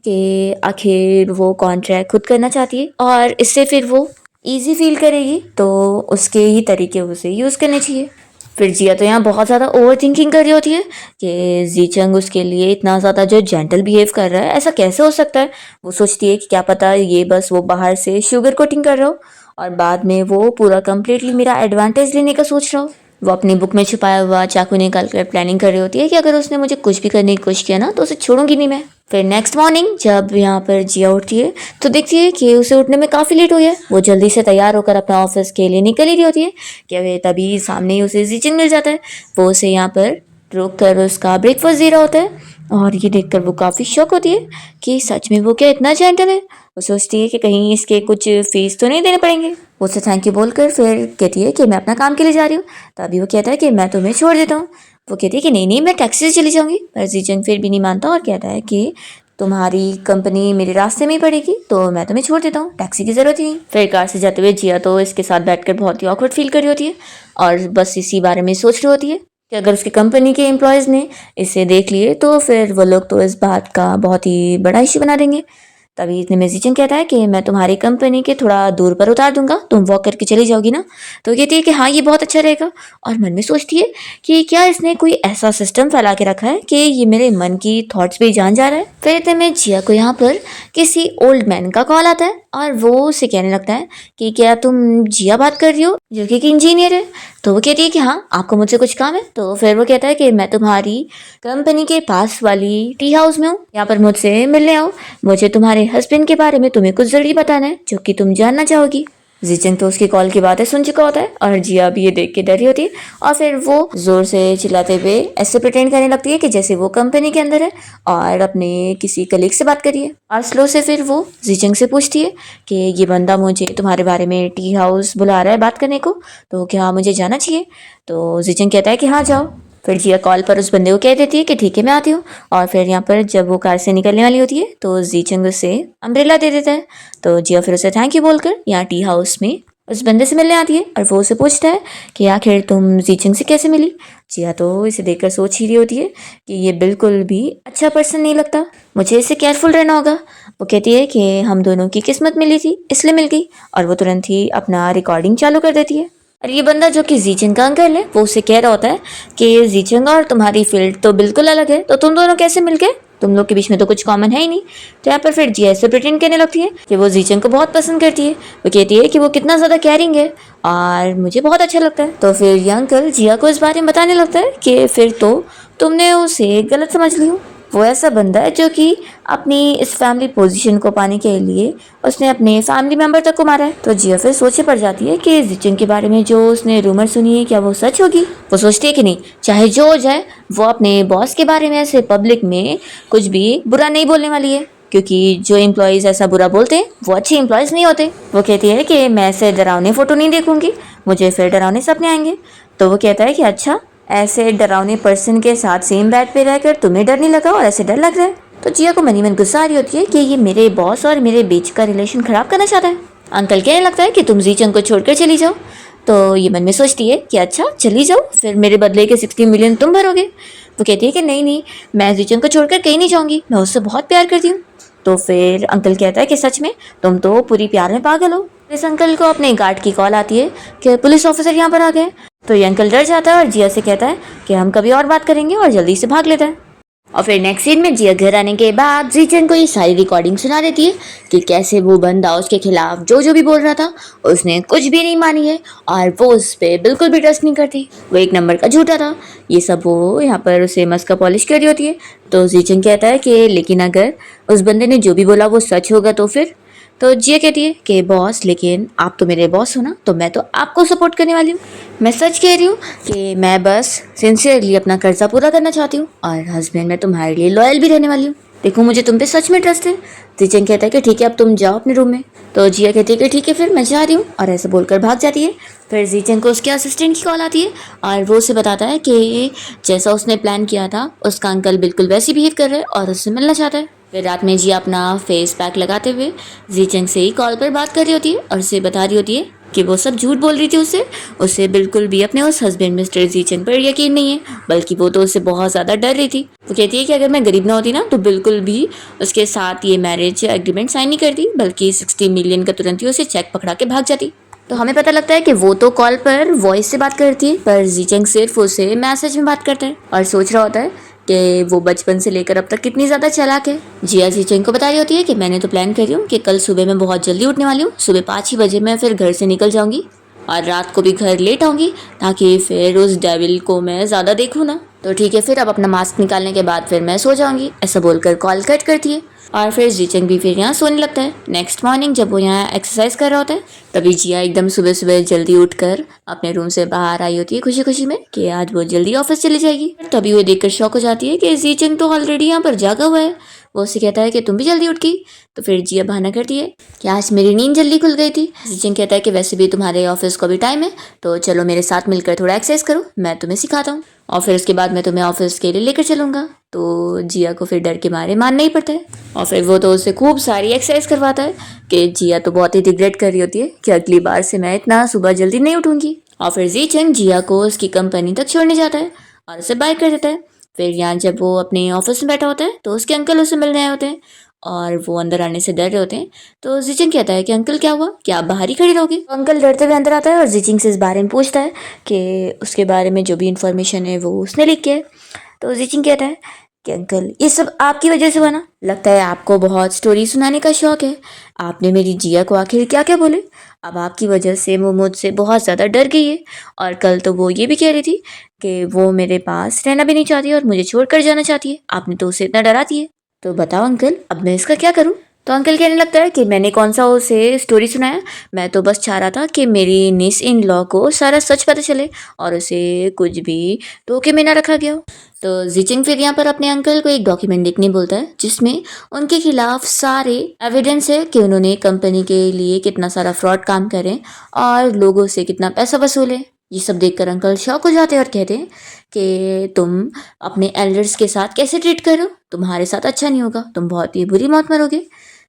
कि आखिर वो कॉन्ट्रैक्ट खुद करना चाहती है और इससे फिर वो ईजी फील करेगी तो उसके ही तरीके उसे यूज़ करने चाहिए। फिर जिया तो यहाँ बहुत ज़्यादा ओवर थिंकिंग कर रही होती है कि जीचंग उसके लिए इतना ज़्यादा जो जेंटल बिहेव कर रहा है, ऐसा कैसे हो सकता है। वो सोचती है कि क्या पता ये बस वो बाहर से शुगर कोटिंग कर रहा हो और बाद में वो पूरा कम्प्लीटली मेरा एडवांटेज लेने का सोच रहा हो। वो अपनी बुक में छुपाया हुआ चाकू निकाल कर प्लानिंग कर रही होती है कि अगर उसने मुझे कुछ भी करने की कोशिश किया ना तो उसे छोड़ूंगी नहीं मैं। फिर नेक्स्ट मॉर्निंग जब यहाँ पर जिया उठती है तो देखती है कि उसे उठने में काफ़ी लेट हो गया। वो जल्दी से तैयार होकर अपना ऑफिस के लिए निकल ही रही होती है कि वे तभी सामने ही उसे जीचंग मिल जाता है। वो उसे यहाँ पर रोक कर उसका ब्रेकफास्ट दे रहा होता है और ये देखकर वो काफ़ी शॉक होती है कि सच में वो क्या इतना जेंटल है। वो सोचती है कि कहीं इसके कुछ फीस तो नहीं देने पड़ेंगे। वो उसे थैंक यू बोलकर फिर कहती है कि मैं अपना काम के लिए जा रही हूँ। तभी वो कहता है कि मैं तुम्हें छोड़ देता हूँ। वो कहती है कि नहीं नहीं, मैं टैक्सी से चली जाऊँगी। पर जीचंग फिर भी नहीं मानता और कहता है कि तुम्हारी कंपनी मेरे रास्ते में ही पड़ेगी तो मैं तुम्हें छोड़ देता हूँ, टैक्सी की ज़रूरत ही नहीं। फिर कार से जाते हुए जिया तो इसके साथ बैठकर बहुत ही ऑकवर्ड फील कर रही होती है और बस इसी बारे में सोच रही होती है कि अगर उसकी कंपनी के एम्प्लॉयज़ ने इसे देख लिए तो फिर वो लोग तो इस बात का बहुत ही बड़ा इश्यू बना देंगे। तभी इतने में जीचंग कहता है कि मैं तुम्हारी कंपनी के थोड़ा दूर पर उतार दूंगा, तुम वॉक करके चली जाओगी ना। तो कहती है कि हाँ ये बहुत अच्छा रहेगा और मन में सोचती है कि क्या इसने कोई ऐसा सिस्टम फैला के रखा है कि ये मेरे मन की थॉट्स पे जान जा रहा है। फिर इतने में जिया को यहाँ पर किसी ओल्ड मैन का कॉल आता है और वो उसे कहने लगता है कि क्या तुम जिया बात कर रही हो जो कि एक इंजीनियर है। तो वो कहती है कि हाँ आपको मुझसे कुछ काम है। तो फिर वो कहता है कि मैं तुम्हारी कंपनी के पास वाली टी हाउस में हूँ, यहाँ पर मुझसे मिलने आओ, मुझे तुम्हारे हस्बैंड के बारे में तुम्हें कुछ जरूरी बताना है जो कि तुम जानना चाहोगी। जीचंग तो उसकी कॉल की बातें सुन चुका होता है और जिया भी ये देख के डरी होती है और फिर वो जोर से चिल्लाते हुए ऐसे प्रिटेंड करने लगती है कि जैसे वो कंपनी के अंदर है और अपने किसी कलीग से बात करिए। और स्लो से फिर वो जीचंग से पूछती है कि ये बंदा मुझे तुम्हारे बारे में टी हाउस बुला रहा है बात करने को, तो क्या मुझे जाना चाहिए। तो जीचंग कहता है कि हाँ जाओ। फिर जिया कॉल पर उस बंदे को कह देती है कि ठीक है मैं आती हूँ। और फिर यहाँ पर जब वो कार से निकलने वाली होती है तो जीचंग उसे अम्ब्रेला दे देता है। तो जिया फिर उसे थैंक यू बोलकर यहाँ टी हाउस में उस बंदे से मिलने आती है और वो उसे पूछता है कि आखिर तुम जीचंग से कैसे मिली। जिया तो इसे देखकर सोच ही रही होती है कि ये बिल्कुल भी अच्छा पर्सन नहीं लगता, मुझे इससे केयरफुल रहना होगा। वो कहती है कि हम दोनों की किस्मत मिली थी इसलिए मिल गई, और वो तुरंत ही अपना रिकॉर्डिंग चालू कर देती है। और ये बंदा जो कि जीचंग का अंकल है वो उसे कह रहा होता है कि जीचंग और तुम्हारी फील्ड तो बिल्कुल अलग है, तो तुम दोनों कैसे मिल गए, तुम लोग के बीच में तो कुछ कॉमन है ही नहीं। तो यहाँ पर फिर जिया ऐसे प्रिटेंड करने लगती है कि वो जीचंग को बहुत पसंद करती है। वो कहती है कि वो कितना ज़्यादा केयरिंग है और मुझे बहुत अच्छा लगता है। तो फिर ये अंकल जिया को इस बारे में बताने लगता है कि फिर तो तुमने उसे गलत समझ ली हो। वो ऐसा बंदा है जो कि अपनी इस फैमिली पोजीशन को पाने के लिए उसने अपने फैमिली मेंबर तक को मारा है। तो जिया फिर सोचे पड़ जाती है कि जीचंग के बारे में जो उसने रूमर सुनी है क्या वो सच होगी। वो सोचती है कि नहीं, चाहे जो हो जाए वो अपने बॉस के बारे में ऐसे पब्लिक में कुछ भी बुरा नहीं बोलने वाली है, क्योंकि जो एम्प्लॉयज़ ऐसा बुरा बोलते हैं वो अच्छे एम्प्लॉयज़ नहीं होते। वो कहती है कि मैं ऐसे डरावने फ़ोटो नहीं देखूंगी, मुझे फिर डरावने सपने आएंगे। तो वो कहता है कि अच्छा, ऐसे डरावने पर्सन के साथ सेम बेड पे रहकर तुम्हें डर नहीं लगा और ऐसे डर लग रहा है। तो जिया को मनी मन गुस्सा आ रही होती है कि ये मेरे बॉस और मेरे बीच का रिलेशन खराब करना चाहता है। अंकल कहने लगता है कि तुम जीचंग को छोड़कर चली जाओ। तो ये मन में सोचती है कि अच्छा चली जाओ, फिर मेरे बदले के 60 मिलियन तुम भरोगे। वो कहती है कि नहीं नहीं, मैं जीचंग को छोड़कर कहीं नहीं जाऊंगी, मैं उससे बहुत प्यार करती हूँ। तो फिर अंकल कहता है कि सच में तुम तो पूरी प्यार में पागल हो। इस अंकल को अपने गार्ड की कॉल आती है कि पुलिस ऑफिसर यहाँ पर आ गए। तो ये अंकल डर जाता है और जिया से कहता है कि हम कभी और बात करेंगे, और जल्दी से भाग लेता है। और फिर नेक्स्ट सीन में जिया घर आने के बाद जीचंग को ये सारी रिकॉर्डिंग सुना देती है कि कैसे वो बंदा उसके खिलाफ जो जो भी बोल रहा था उसने कुछ भी नहीं मानी है और वो उस पर बिल्कुल भी ट्रस्ट नहीं करती, वो एक नंबर का झूठा था। ये सब वो यहाँ पर उसे मस्का पॉलिश कर रही होती है। तो जीचंग कहता है कि लेकिन अगर उस बंदे ने जो भी बोला वो सच होगा तो फिर। तो जिया कहती है कि बॉस, लेकिन आप तो मेरे बॉस हो ना, तो मैं तो आपको सपोर्ट करने वाली हूँ। मैं सच कह रही हूँ कि मैं बस सिंसियरली अपना कर्जा पूरा करना चाहती हूँ और हस्बैंड मैं तुम्हारे लिए लॉयल भी रहने वाली हूँ। देखो मुझे तुम पे सच में ट्रस्ट है। जीचंग कहता है कि ठीक है अब तुम जाओ अपने रूम में। तो जिया कहती है कि ठीक है फिर मैं जा रही हूँ, और ऐसे बोलकर भाग जाती है। फिर जीचंग को उसके असिस्टेंट की कॉल आती है और वो उसे बताता है कि जैसा उसने प्लान किया था उसका अंकल बिल्कुल वैसे बिहेव कर रहा है और उससे मिलना चाहता है। फिर रात में जिया अपना फेस पैक लगाते हुए जीचंग से ही कॉल पर बात कर रही होती है और उसे बता रही होती है कि वो सब झूठ बोल रही थी उसे बिल्कुल भी अपने उस हस्बैंड मिस्टर जीचंग पर यकीन नहीं है, बल्कि वो तो उससे बहुत ज़्यादा डर रही थी। वो कहती है कि अगर मैं गरीब ना होती ना तो बिल्कुल भी उसके साथ ये मैरिज एग्रीमेंट साइन नहीं करती, बल्कि 60 मिलियन का तुरंत ही उसे चेक पकड़ा के भाग जाती। तो हमें पता लगता है कि वो तो कॉल पर वॉइस से बात करती है, पर जीचंग सिर्फ उसे मैसेज में बात करता है और सोच रहा होता है कि वो बचपन से लेकर अब तक कितनी ज़्यादा चालाक है। जिया जीचंग को बता रही होती है कि मैंने तो प्लान कर रही हूँ कि कल सुबह मैं बहुत जल्दी उठने वाली हूँ, सुबह 5 ही बजे मैं फिर घर से निकल जाऊंगी और रात को भी घर लेट आऊंगी, ताकि फिर उस डेविल को मैं ज़्यादा देखूँ ना। तो ठीक है फिर अब अपना मास्क निकालने के बाद फिर मैं सो जाऊंगी, ऐसा बोलकर कॉल कट करती है। और फिर जीचंग भी फिर यहाँ सोने लगता है। नेक्स्ट मॉर्निंग जब वो यहाँ एक्सरसाइज कर रहा होता है तभी जिया एकदम सुबह सुबह जल्दी उठकर अपने रूम से बाहर आई होती है खुशी खुशी में कि आज वो जल्दी ऑफिस चली जाएगी। तभी वो देखकर शॉक हो जाती है कि जीचंग तो ऑलरेडी यहाँ पर जागा हुआ है। वो उससे कहता है कि तुम भी जल्दी उठ गई। तो फिर जिया बहाना करती है कि आज मेरी नींद जल्दी खुल गई थी। जीचंग कहता है कि वैसे भी तुम्हारे ऑफिस को भी टाइम है, तो चलो मेरे साथ मिलकर थोड़ा एक्सरसाइज करो, मैं तुम्हें सिखाता हूँ और फिर उसके बाद मैं तुम्हें ऑफिस के लिए लेकर चलूँगा। तो जिया को फिर डर के मारे मानना ही पड़ता है और फिर वो तो उससे खूब सारी एक्सरसाइज करवाता है कि जिया तो बहुत ही रिग्रेट कर रही होती है कि अगली बार से मैं इतना सुबह जल्दी नहीं उठूंगी। और फिर जीचंग जिया को उसकी कंपनी तक छोड़ने जाता है और उसे बाय कर देता है। फिर यहाँ जब वो अपने ऑफिस में बैठा होता है तो उसके अंकल उसे मिलने आए होते हैं और वो अंदर आने से डर रहे होते हैं। तो जीचंग कहता है कि अंकल क्या हुआ, क्या आप बाहर ही खड़ी रहोगे। तो अंकल डरते हुए अंदर आता है और जीचंग से इस बारे में पूछता है कि उसके बारे में जो भी इंफॉर्मेशन है वो उसने लिख के है। तो जीचंग कहता है कि अंकल ये सब आपकी वजह से बना, लगता है आपको बहुत स्टोरी सुनाने का शौक है। आपने मेरी जिया को आखिर क्या क्या बोले, अब आपकी वजह से वो मुझसे बहुत ज़्यादा डर गई है और कल तो वो ये भी कह रही थी कि वो मेरे पास रहना भी नहीं चाहती और मुझे छोड़कर जाना चाहती है। आपने तो उसे इतना डरा दिया, तो बताओ अंकल अब मैं इसका क्या करूँ। तो अंकल कहने लगता है कि मैंने कौन सा उसे स्टोरी सुनाया, मैं तो बस चाह रहा था कि मेरी निस इन लॉ को सारा सच पता चले और उसे कुछ भी धोखे में ना रखा गया हो। तो जीचंग फिर यहाँ पर अपने अंकल को एक डॉक्यूमेंट लिखने बोलता है जिसमें उनके खिलाफ सारे एविडेंस है कि उन्होंने कंपनी के लिए कितना सारा फ्रॉड काम करे और लोगों से कितना पैसा वसूले। ये सब देखकर अंकल शॉक हो जाते हैं और कहते हैं कि तुम अपने एल्डर्स के साथ कैसे ट्रीट करो, तुम्हारे साथ अच्छा नहीं होगा, तुम बहुत ही बुरी मौत मरोगे।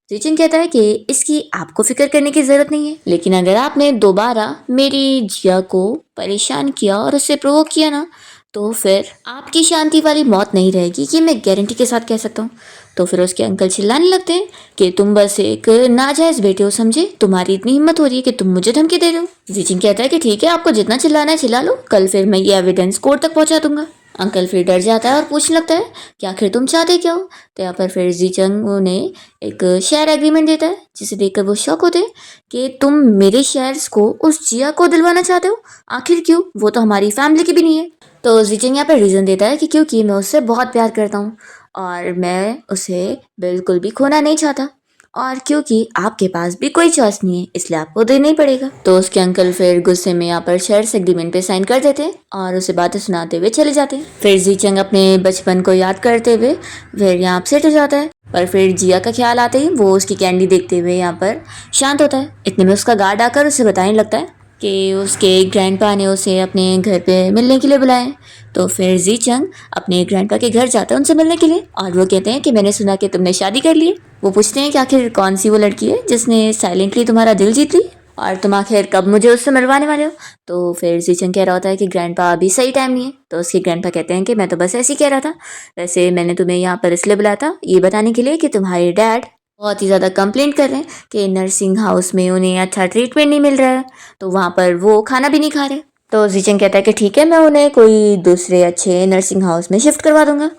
जीचन कहता है कि इसकी आपको फिक्र करने की जरूरत नहीं है, लेकिन अगर आपने दोबारा मेरी जिया को परेशान किया और उससे प्रोवोक किया ना, तो फिर आपकी शांति वाली मौत नहीं रहेगी, ये मैं गारंटी के साथ कह सकता हूँ। तो फिर उसके अंकल चिल्लाने लगते हैं कि तुम बस एक नाजायज बेटे हो, समझे? तुम्हारी इतनी हिम्मत हो रही है कि तुम मुझे धमकी दे रहे हो। जीचिंग कहता है कि ठीक है, आपको जितना चिल्लाना है चिल्ला लो, कल फिर मैं ये एविडेंस कोर्ट तक पहुंचा दूंगा। अंकल फिर डर जाता है और पूछने लगता है कि आखिर तुम चाहते क्या हो? तो यहाँ पर फिर जीचंग उन्हें एक शेयर एग्रीमेंट देता है, जिसे देखकर वो शॉक होते हैं कि तुम मेरे शेयर्स को उस जिया को दिलवाना चाहते हो। आखिर क्यों? वो तो हमारी फैमिली की भी नहीं है। तो जीचंग यहाँ पर रीज़न देता है कि क्योंकि मैं उससे बहुत प्यार करता हूँ और मैं उसे बिल्कुल भी खोना नहीं चाहता, और क्योंकि आपके पास भी कोई चॉइस नहीं है, इसलिए आपको देना ही पड़ेगा। तो उसके अंकल फिर गुस्से में यहाँ पर शेयर्स एग्रीमेंट पे साइन कर देते हैं और उसे बातें सुनाते हुए चले जाते हैं। फिर जीचंग अपने बचपन को याद करते हुए फिर यहाँ अपसेट हो जाता है, पर फिर जिया का ख्याल आते ही वो उसकी कैंडी देखते हुए यहाँ पर शांत होता है। इतने में उसका गार्ड आकर उसे बताने लगता है कि उसके ग्रैंडपा ने उसे अपने घर पे मिलने के लिए बुलाया है। तो फिर जीचंग अपने ग्रैंडपा के घर जाता है उनसे मिलने के लिए, और वो कहते हैं कि मैंने सुना कि तुमने शादी कर ली है। वो पूछते हैं कि आखिर कौन सी वो लड़की है जिसने साइलेंटली तुम्हारा दिल जीत ली, और तुम आखिर कब मुझे उससे मिलवाने वाले हो? तो फिर जीचंग कह रहा होता है कि ग्रैंडपा अभी सही टाइम नहीं है। तो उसके ग्रैंडपा कहते हैं कि मैं तो बस ऐसे ही कह रहा था, वैसे मैंने तुम्हें यहाँ पर इसलिए बुलाया था ये बताने के लिए कि तुम्हारे डैड बहुत ही ज़्यादा कंप्लेंट कर रहे हैं कि नर्सिंग हाउस में उन्हें अच्छा ट्रीटमेंट नहीं मिल रहा है, तो वहाँ पर वो खाना भी नहीं खा रहे। तो जीचंग कहता है कि ठीक है, मैं उन्हें कोई दूसरे अच्छे नर्सिंग हाउस में शिफ्ट करवा दूंगा।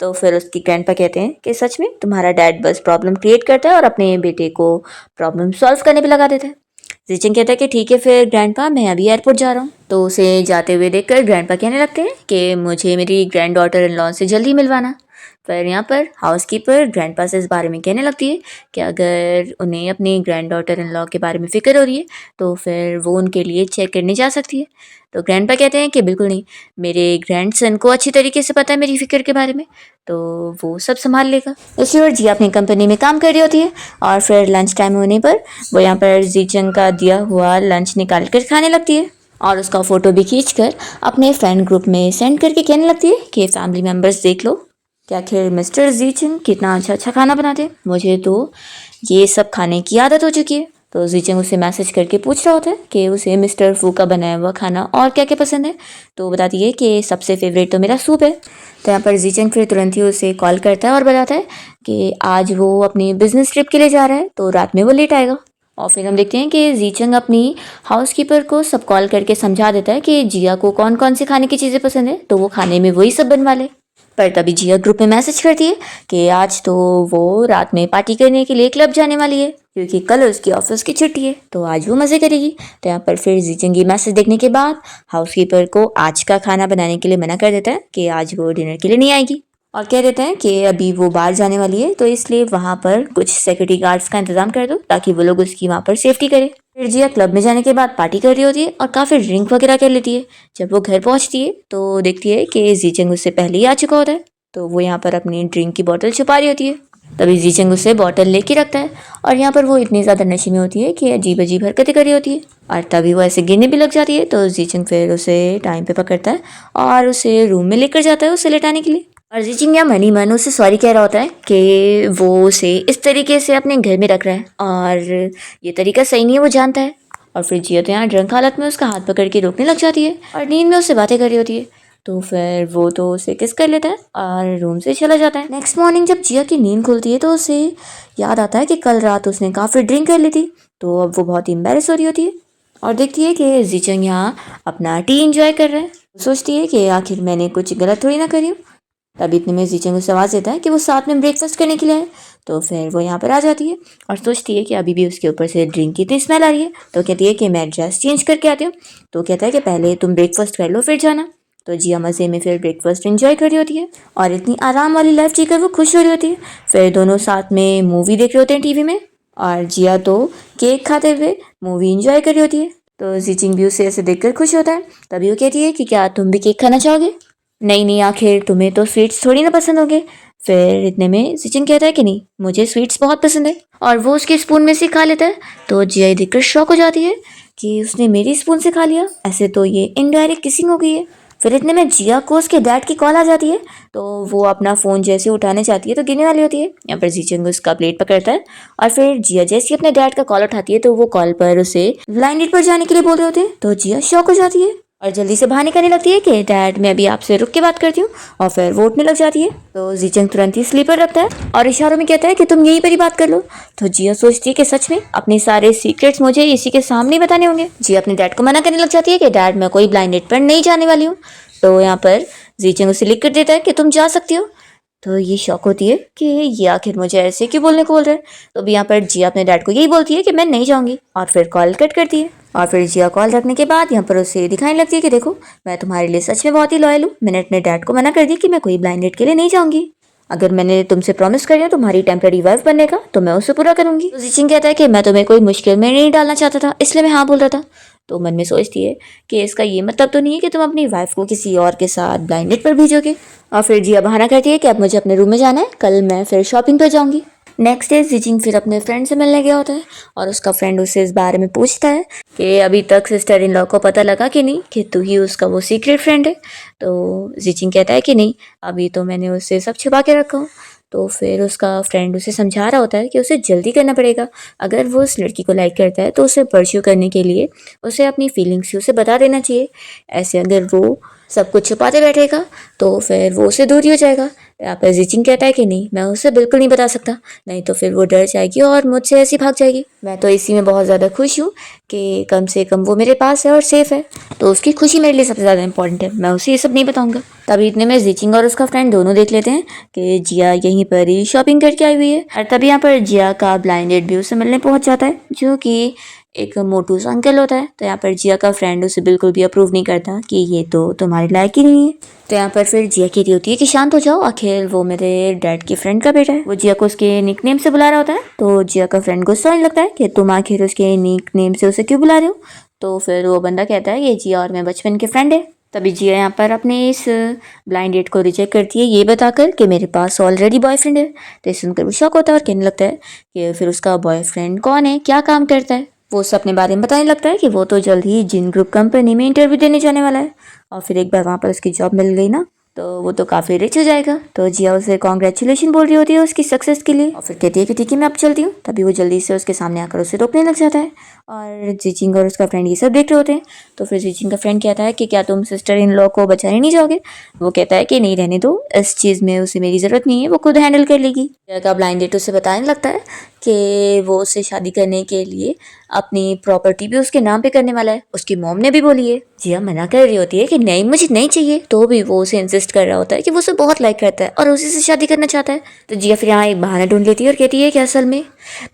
तो फिर उसकी ग्रैंडपा कहते हैं कि सच में तुम्हारा डैड बस प्रॉब्लम क्रिएट करता है और अपने बेटे को प्रॉब्लम सॉल्व करने पे लगा देता है। जीचंग कहता है कि ठीक है फिर ग्रैंडपा, मैं अभी एयरपोर्ट जा रहा हूँ। तो उसे जाते हुए देखकर ग्रैंडपा कहने लगते हैं कि मुझे मेरी ग्रैंड डॉटर इन लॉ से जल्दी मिलवाना। पर यहाँ पर हाउसकीपर ग्रैंडपा से इस बारे में कहने लगती है कि अगर उन्हें अपनी ग्रैंड डॉटर इन लॉ के बारे में फ़िक्र हो रही है तो फिर वो उनके लिए चेक करने जा सकती है। तो ग्रैंडपा कहते हैं कि बिल्कुल नहीं, मेरे ग्रैंडसन को अच्छी तरीके से पता है मेरी फ़िक्र के बारे में, तो वो सब संभाल लेगा। दूसरी ओर जिया अपनी कंपनी में काम कर रही होती है और फिर लंच टाइम होने पर वो यहाँ पर जीचंग का दिया हुआ लंच निकाल कर खाने लगती है और उसका फ़ोटो भी खींच कर अपने फ्रेंड ग्रुप में सेंड करके कहने लगती है कि फैमिली मेम्बर्स देख लो कि आखिर मिस्टर जीचंग कितना अच्छा अच्छा खाना बनाते हैं, मुझे तो ये सब खाने की आदत हो चुकी है। तो जीचंग उसे मैसेज करके पूछ रहा होता है कि उसे मिस्टर फू का बनाया हुआ खाना और क्या क्या पसंद है। तो बताती है कि सबसे फेवरेट तो मेरा सूप है। तो यहाँ पर जीचंग फिर तुरंत ही उसे कॉल करता है और बताता है कि आज वो अपनी बिजनेस ट्रिप के लिए जा रहा है, तो रात में वो लेट आएगा। और फिर हम देखते हैं कि जीचंग अपनी हाउसकीपर को सब कॉल करके समझा देता है कि जिया को कौन कौन सी खाने की चीज़ें पसंद है, तो वो खाने में वही सब बनवा ले। पर तभी जिया ग्रुप में मैसेज करती है कि आज तो वो रात में पार्टी करने के लिए क्लब जाने वाली है, क्योंकि कल उसकी ऑफिस की छुट्टी है, तो आज वो मज़े करेगी। तो यहाँ पर फिर जीचंग की मैसेज देखने के बाद हाउसकीपर को आज का खाना बनाने के लिए मना कर देता है कि आज वो डिनर के लिए नहीं आएगी, और कह देते हैं कि अभी वो बाहर जाने वाली है, तो इसलिए वहाँ पर कुछ सिक्योरिटी गार्ड्स का इंतजाम कर दो ताकि वो लोग उसकी वहाँ पर सेफ्टी करें। फिर जिया क्लब में जाने के बाद पार्टी कर रही होती है और काफ़ी ड्रिंक वगैरह कर लेती है। जब वो घर पहुँचती है तो देखती है कि जीचंग उससे पहले ही आ चुका होता है, तो वो यहाँ पर अपनी ड्रिंक की बोतल छुपा रही होती है। तभी जीचंग उसे बोतल लेके रखता है और यहाँ पर वो इतनी ज़्यादा नशे में होती है कि अजीब अजीब हरकतें कर रही होती है, और तभी वो ऐसे गिरने भी लग जाती है। तो जीचंग फिर उसे टाइम पे पकड़ता है और उसे रूम में लेकर जाता है उसे लेटाने के लिए। और जीचंग या मनी मन उसे सॉरी कह रहा होता है कि वो उसे इस तरीके से अपने घर में रख रहा है और ये तरीका सही नहीं है, वो जानता है। और फिर जिया तो यहाँ ड्रंक हालत में उसका हाथ पकड़ के रोकने लग जाती है और नींद में उससे बातें कर रही होती है। तो फिर वो तो उसे किस कर लेता है और रूम से चला जाता है। नेक्स्ट मॉर्निंग जब जिया की नींद खुलती है तो उसे याद आता है कि कल रात उसने काफ़ी ड्रिंक कर ली थी, तो अब वो बहुत ही एम्बेरस हो रही होती है और देखती है कि जीचंग यहाँ अपना टी एंजॉय कर रहा है। सोचती है कि आखिर मैंने कुछ गलत थोड़ी ना करी हूँ। तभी इतने में जीचंग उसे आवाज़ देता है कि वो साथ में ब्रेकफास्ट करने के लिए आए। तो फिर वो यहाँ पर आ जाती है और सोचती है कि अभी भी उसके ऊपर से ड्रिंक की इतनी स्मेल आ रही है, तो कहती है कि मैं ड्रेस चेंज करके आती हूँ। तो कहता है कि पहले तुम ब्रेकफास्ट कर लो फिर जाना। तो जिया मज़े में फिर ब्रेकफास्ट एंजॉय कर रही होती है और इतनी आराम वाली लाइफ जीकर वो खुश हो रही होती है। फिर दोनों साथ में मूवी देख रहे होते हैं टीवी में, और जिया तो केक खाते हुए मूवी एंजॉय कर रही होती है। तो जीचिंग भी उसे ऐसे देखकर खुश होता है। तभी वो कहती है कि क्या तुम भी केक खाना चाहोगे? नहीं नहीं, आखिर तुम्हें तो स्वीट्स थोड़ी ना पसंद होंगे। फिर इतने में जीचिंग कहता है कि नहीं, मुझे स्वीट्स बहुत पसंद है, और वो उसके स्पून में से खा लेता है। तो जिया देखकर शॉक हो जाती है कि उसने मेरी स्पून से खा लिया, ऐसे तो ये इनडायरेक्ट किसिंग हो गई है। फिर इतने में जिया को उसके डैड की कॉल आ जाती है, तो वो अपना फ़ोन जैसे उठाने चाहती है तो गिरने वाली होती है। यहाँ पर जीचंग उसका प्लेट पकड़ता है और फिर जिया जैसे अपने डैड का कॉल उठाती है तो वो कॉल पर उसे ब्लाइंड डेट पर जाने के लिए बोल रहे होते हैं। तो जिया शॉक हो जाती है और जल्दी से बाहर निकलने लगती है कि डैड मैं अभी आपसे रुक के बात करती हूँ, और फिर वो उठने लग जाती है। तो जीचंग तुरंत ही स्लीपर रखता है और इशारों में कहता है कि तुम यहीं पर ही बात कर लो। तो जिया सोचती है कि सच में अपने सारे सीक्रेट्स मुझे इसी के सामने ही बताने होंगे। जिया अपने डैड को मना करने लग जाती है कि डैड मैं कोई ब्लाइंड डेट पर नहीं जाने वाली हूँ। तो यहाँ पर जीचंग उसे लिख कर देता है कि तुम जा सकती हो। तो ये शौक होती है कि ये आखिर मुझे ऐसे क्यों बोलने को बोल रहा है। तो अभी यहाँ पर जिया अपने डैड को यही बोलती है कि मैं नहीं जाऊंगी, और फिर कॉल कट करती है। और फिर जिया कॉल रखने के बाद यहाँ पर उसे दिखाने लगती है कि देखो मैं तुम्हारे लिए सच में बहुत ही लॉयल हूँ। मैंने अपने डैड को मना कर दिया कि मैं कोई ब्लाइंड डेट के लिए नहीं जाऊंगी। अगर मैंने तुमसे प्रॉमिस कर दिया तुम्हारी टेम्पररी वाइफ बनने का तो मैं उसे पूरा करूंगी। तो जीचिंग कहता है कि मैं तुम्हें कोई मुश्किल में नहीं डालना चाहता था, इसलिए मैं हाँ बोल रहा था। तो मन में सोचती है कि इसका ये मतलब तो नहीं है कि तुम अपनी वाइफ को किसी और के साथ ब्लाइंड डेट पर भेजोगे। और फिर जिया बहाना करती है कि अब मुझे अपने रूम में जाना है, कल मैं फिर शॉपिंग पर जाऊंगी। नेक्स्ट डे जीचिंग फिर अपने फ्रेंड से मिलने गया होता है और उसका फ्रेंड उसे इस बारे में पूछता है कि अभी तक सिस्टर इन लॉ को पता लगा कि नहीं कि तू ही उसका वो सीक्रेट फ्रेंड है। तो जीचिंग कहता है कि नहीं, अभी तो मैंने उससे सब छुपा के रखा हूँ। तो फिर उसका फ्रेंड उसे समझा रहा होता है कि उसे जल्दी करना पड़ेगा। अगर वो उस लड़की को लाइक करता है तो उसे परस्यू करने के लिए उसे अपनी फीलिंग्स उसे बता देना चाहिए। ऐसे अगर वो सब कुछ छुपाते बैठेगा तो फिर वो उसे दूर ही हो जाएगा। यहाँ पर जीचिंग कहता है कि नहीं, मैं उसे बिल्कुल नहीं बता सकता, नहीं तो फिर वो डर जाएगी और मुझसे ऐसी भाग जाएगी। मैं तो इसी में बहुत ज़्यादा खुश हूँ कि कम से कम वो मेरे पास है और सेफ है, तो उसकी खुशी मेरे लिए सबसे ज़्यादा इंपॉर्टेंट है। मैं उसे ये सब नहीं बताऊंगा। तभी इतने में जीचिंग और उसका फ्रेंड दोनों देख लेते हैं कि जिया यहीं पर ही शॉपिंग करके आई हुई है। और तभी यहाँ पर जिया का ब्लाइंड डेट भी उससे मिलने पहुंच जाता है, जो कि एक मोटू सा अंकल होता है। तो यहाँ पर जिया का फ्रेंड उसे बिल्कुल भी अप्रूव नहीं करता कि ये तो तुम्हारे लायक ही नहीं है। तो यहाँ पर फिर जिया कहती होती है कि शांत हो जाओ, आखिर वो मेरे डैड के फ्रेंड का बेटा है। वो जिया को उसके निकनेम से बुला रहा होता है। तो जिया का फ्रेंड गुस्सा होने लगता है कि तुम आखिर उसके निकनेम से उसे क्यों बुला रहे हो। तो फिर वो बंदा कहता है ये जिया और मैं बचपन के फ्रेंड है। तभी जिया यहाँ पर अपने इस ब्लाइंड डेट को रिजेक्ट करती है ये बताकर कि मेरे पास ऑलरेडी बॉयफ्रेंड है। तो इसे सुनकर वो शॉक होता है और कहने लगता है कि फिर उसका बॉयफ्रेंड कौन है, क्या काम करता है। वो उसे अपने बारे में बताने लगता है कि वो तो जल्द ही जिन ग्रुप कंपनी में इंटरव्यू देने जाने वाला है, और फिर एक बार वहाँ पर उसकी जॉब मिल गई ना तो वो तो काफ़ी रिच हो जाएगा। तो जिया उसे कॉन्ग्रेचुलेशन बोल रही होती है उसकी सक्सेस के लिए, और फिर कहती है कि ठीक है मैं अब चलती हूँ। तभी वो जल्दी से उसके सामने आकर उसे रोकने लग जाता है और जीचिंग और उसका फ्रेंड ये सब देख रहे होते हैं। तो फिर जीचिंग का फ्रेंड कहता है कि क्या तुम सिस्टर इन लॉ को बचाने नहीं जाओगे। वो कहता है कि नहीं रहने दो, इस चीज़ में उसे मेरी ज़रूरत नहीं है, वो खुद हैंडल कर लेगी। जिया का ब्लाइंड डेट उसे बताने लगता है कि वो उससे शादी करने के लिए अपनी प्रॉपर्टी भी उसके नाम पे करने वाला है। उसकी मॉम ने भी बोली है। जिया मना कर रही होती है कि नहीं मुझे नहीं चाहिए, तो भी वो उसे इंसिस्ट कर रहा होता है कि वो उसे बहुत लाइक करता है और उसी से शादी करना चाहता है। तो जिया फिर यहाँ एक बहाना ढूंढ लेती है और कहती है कि असल में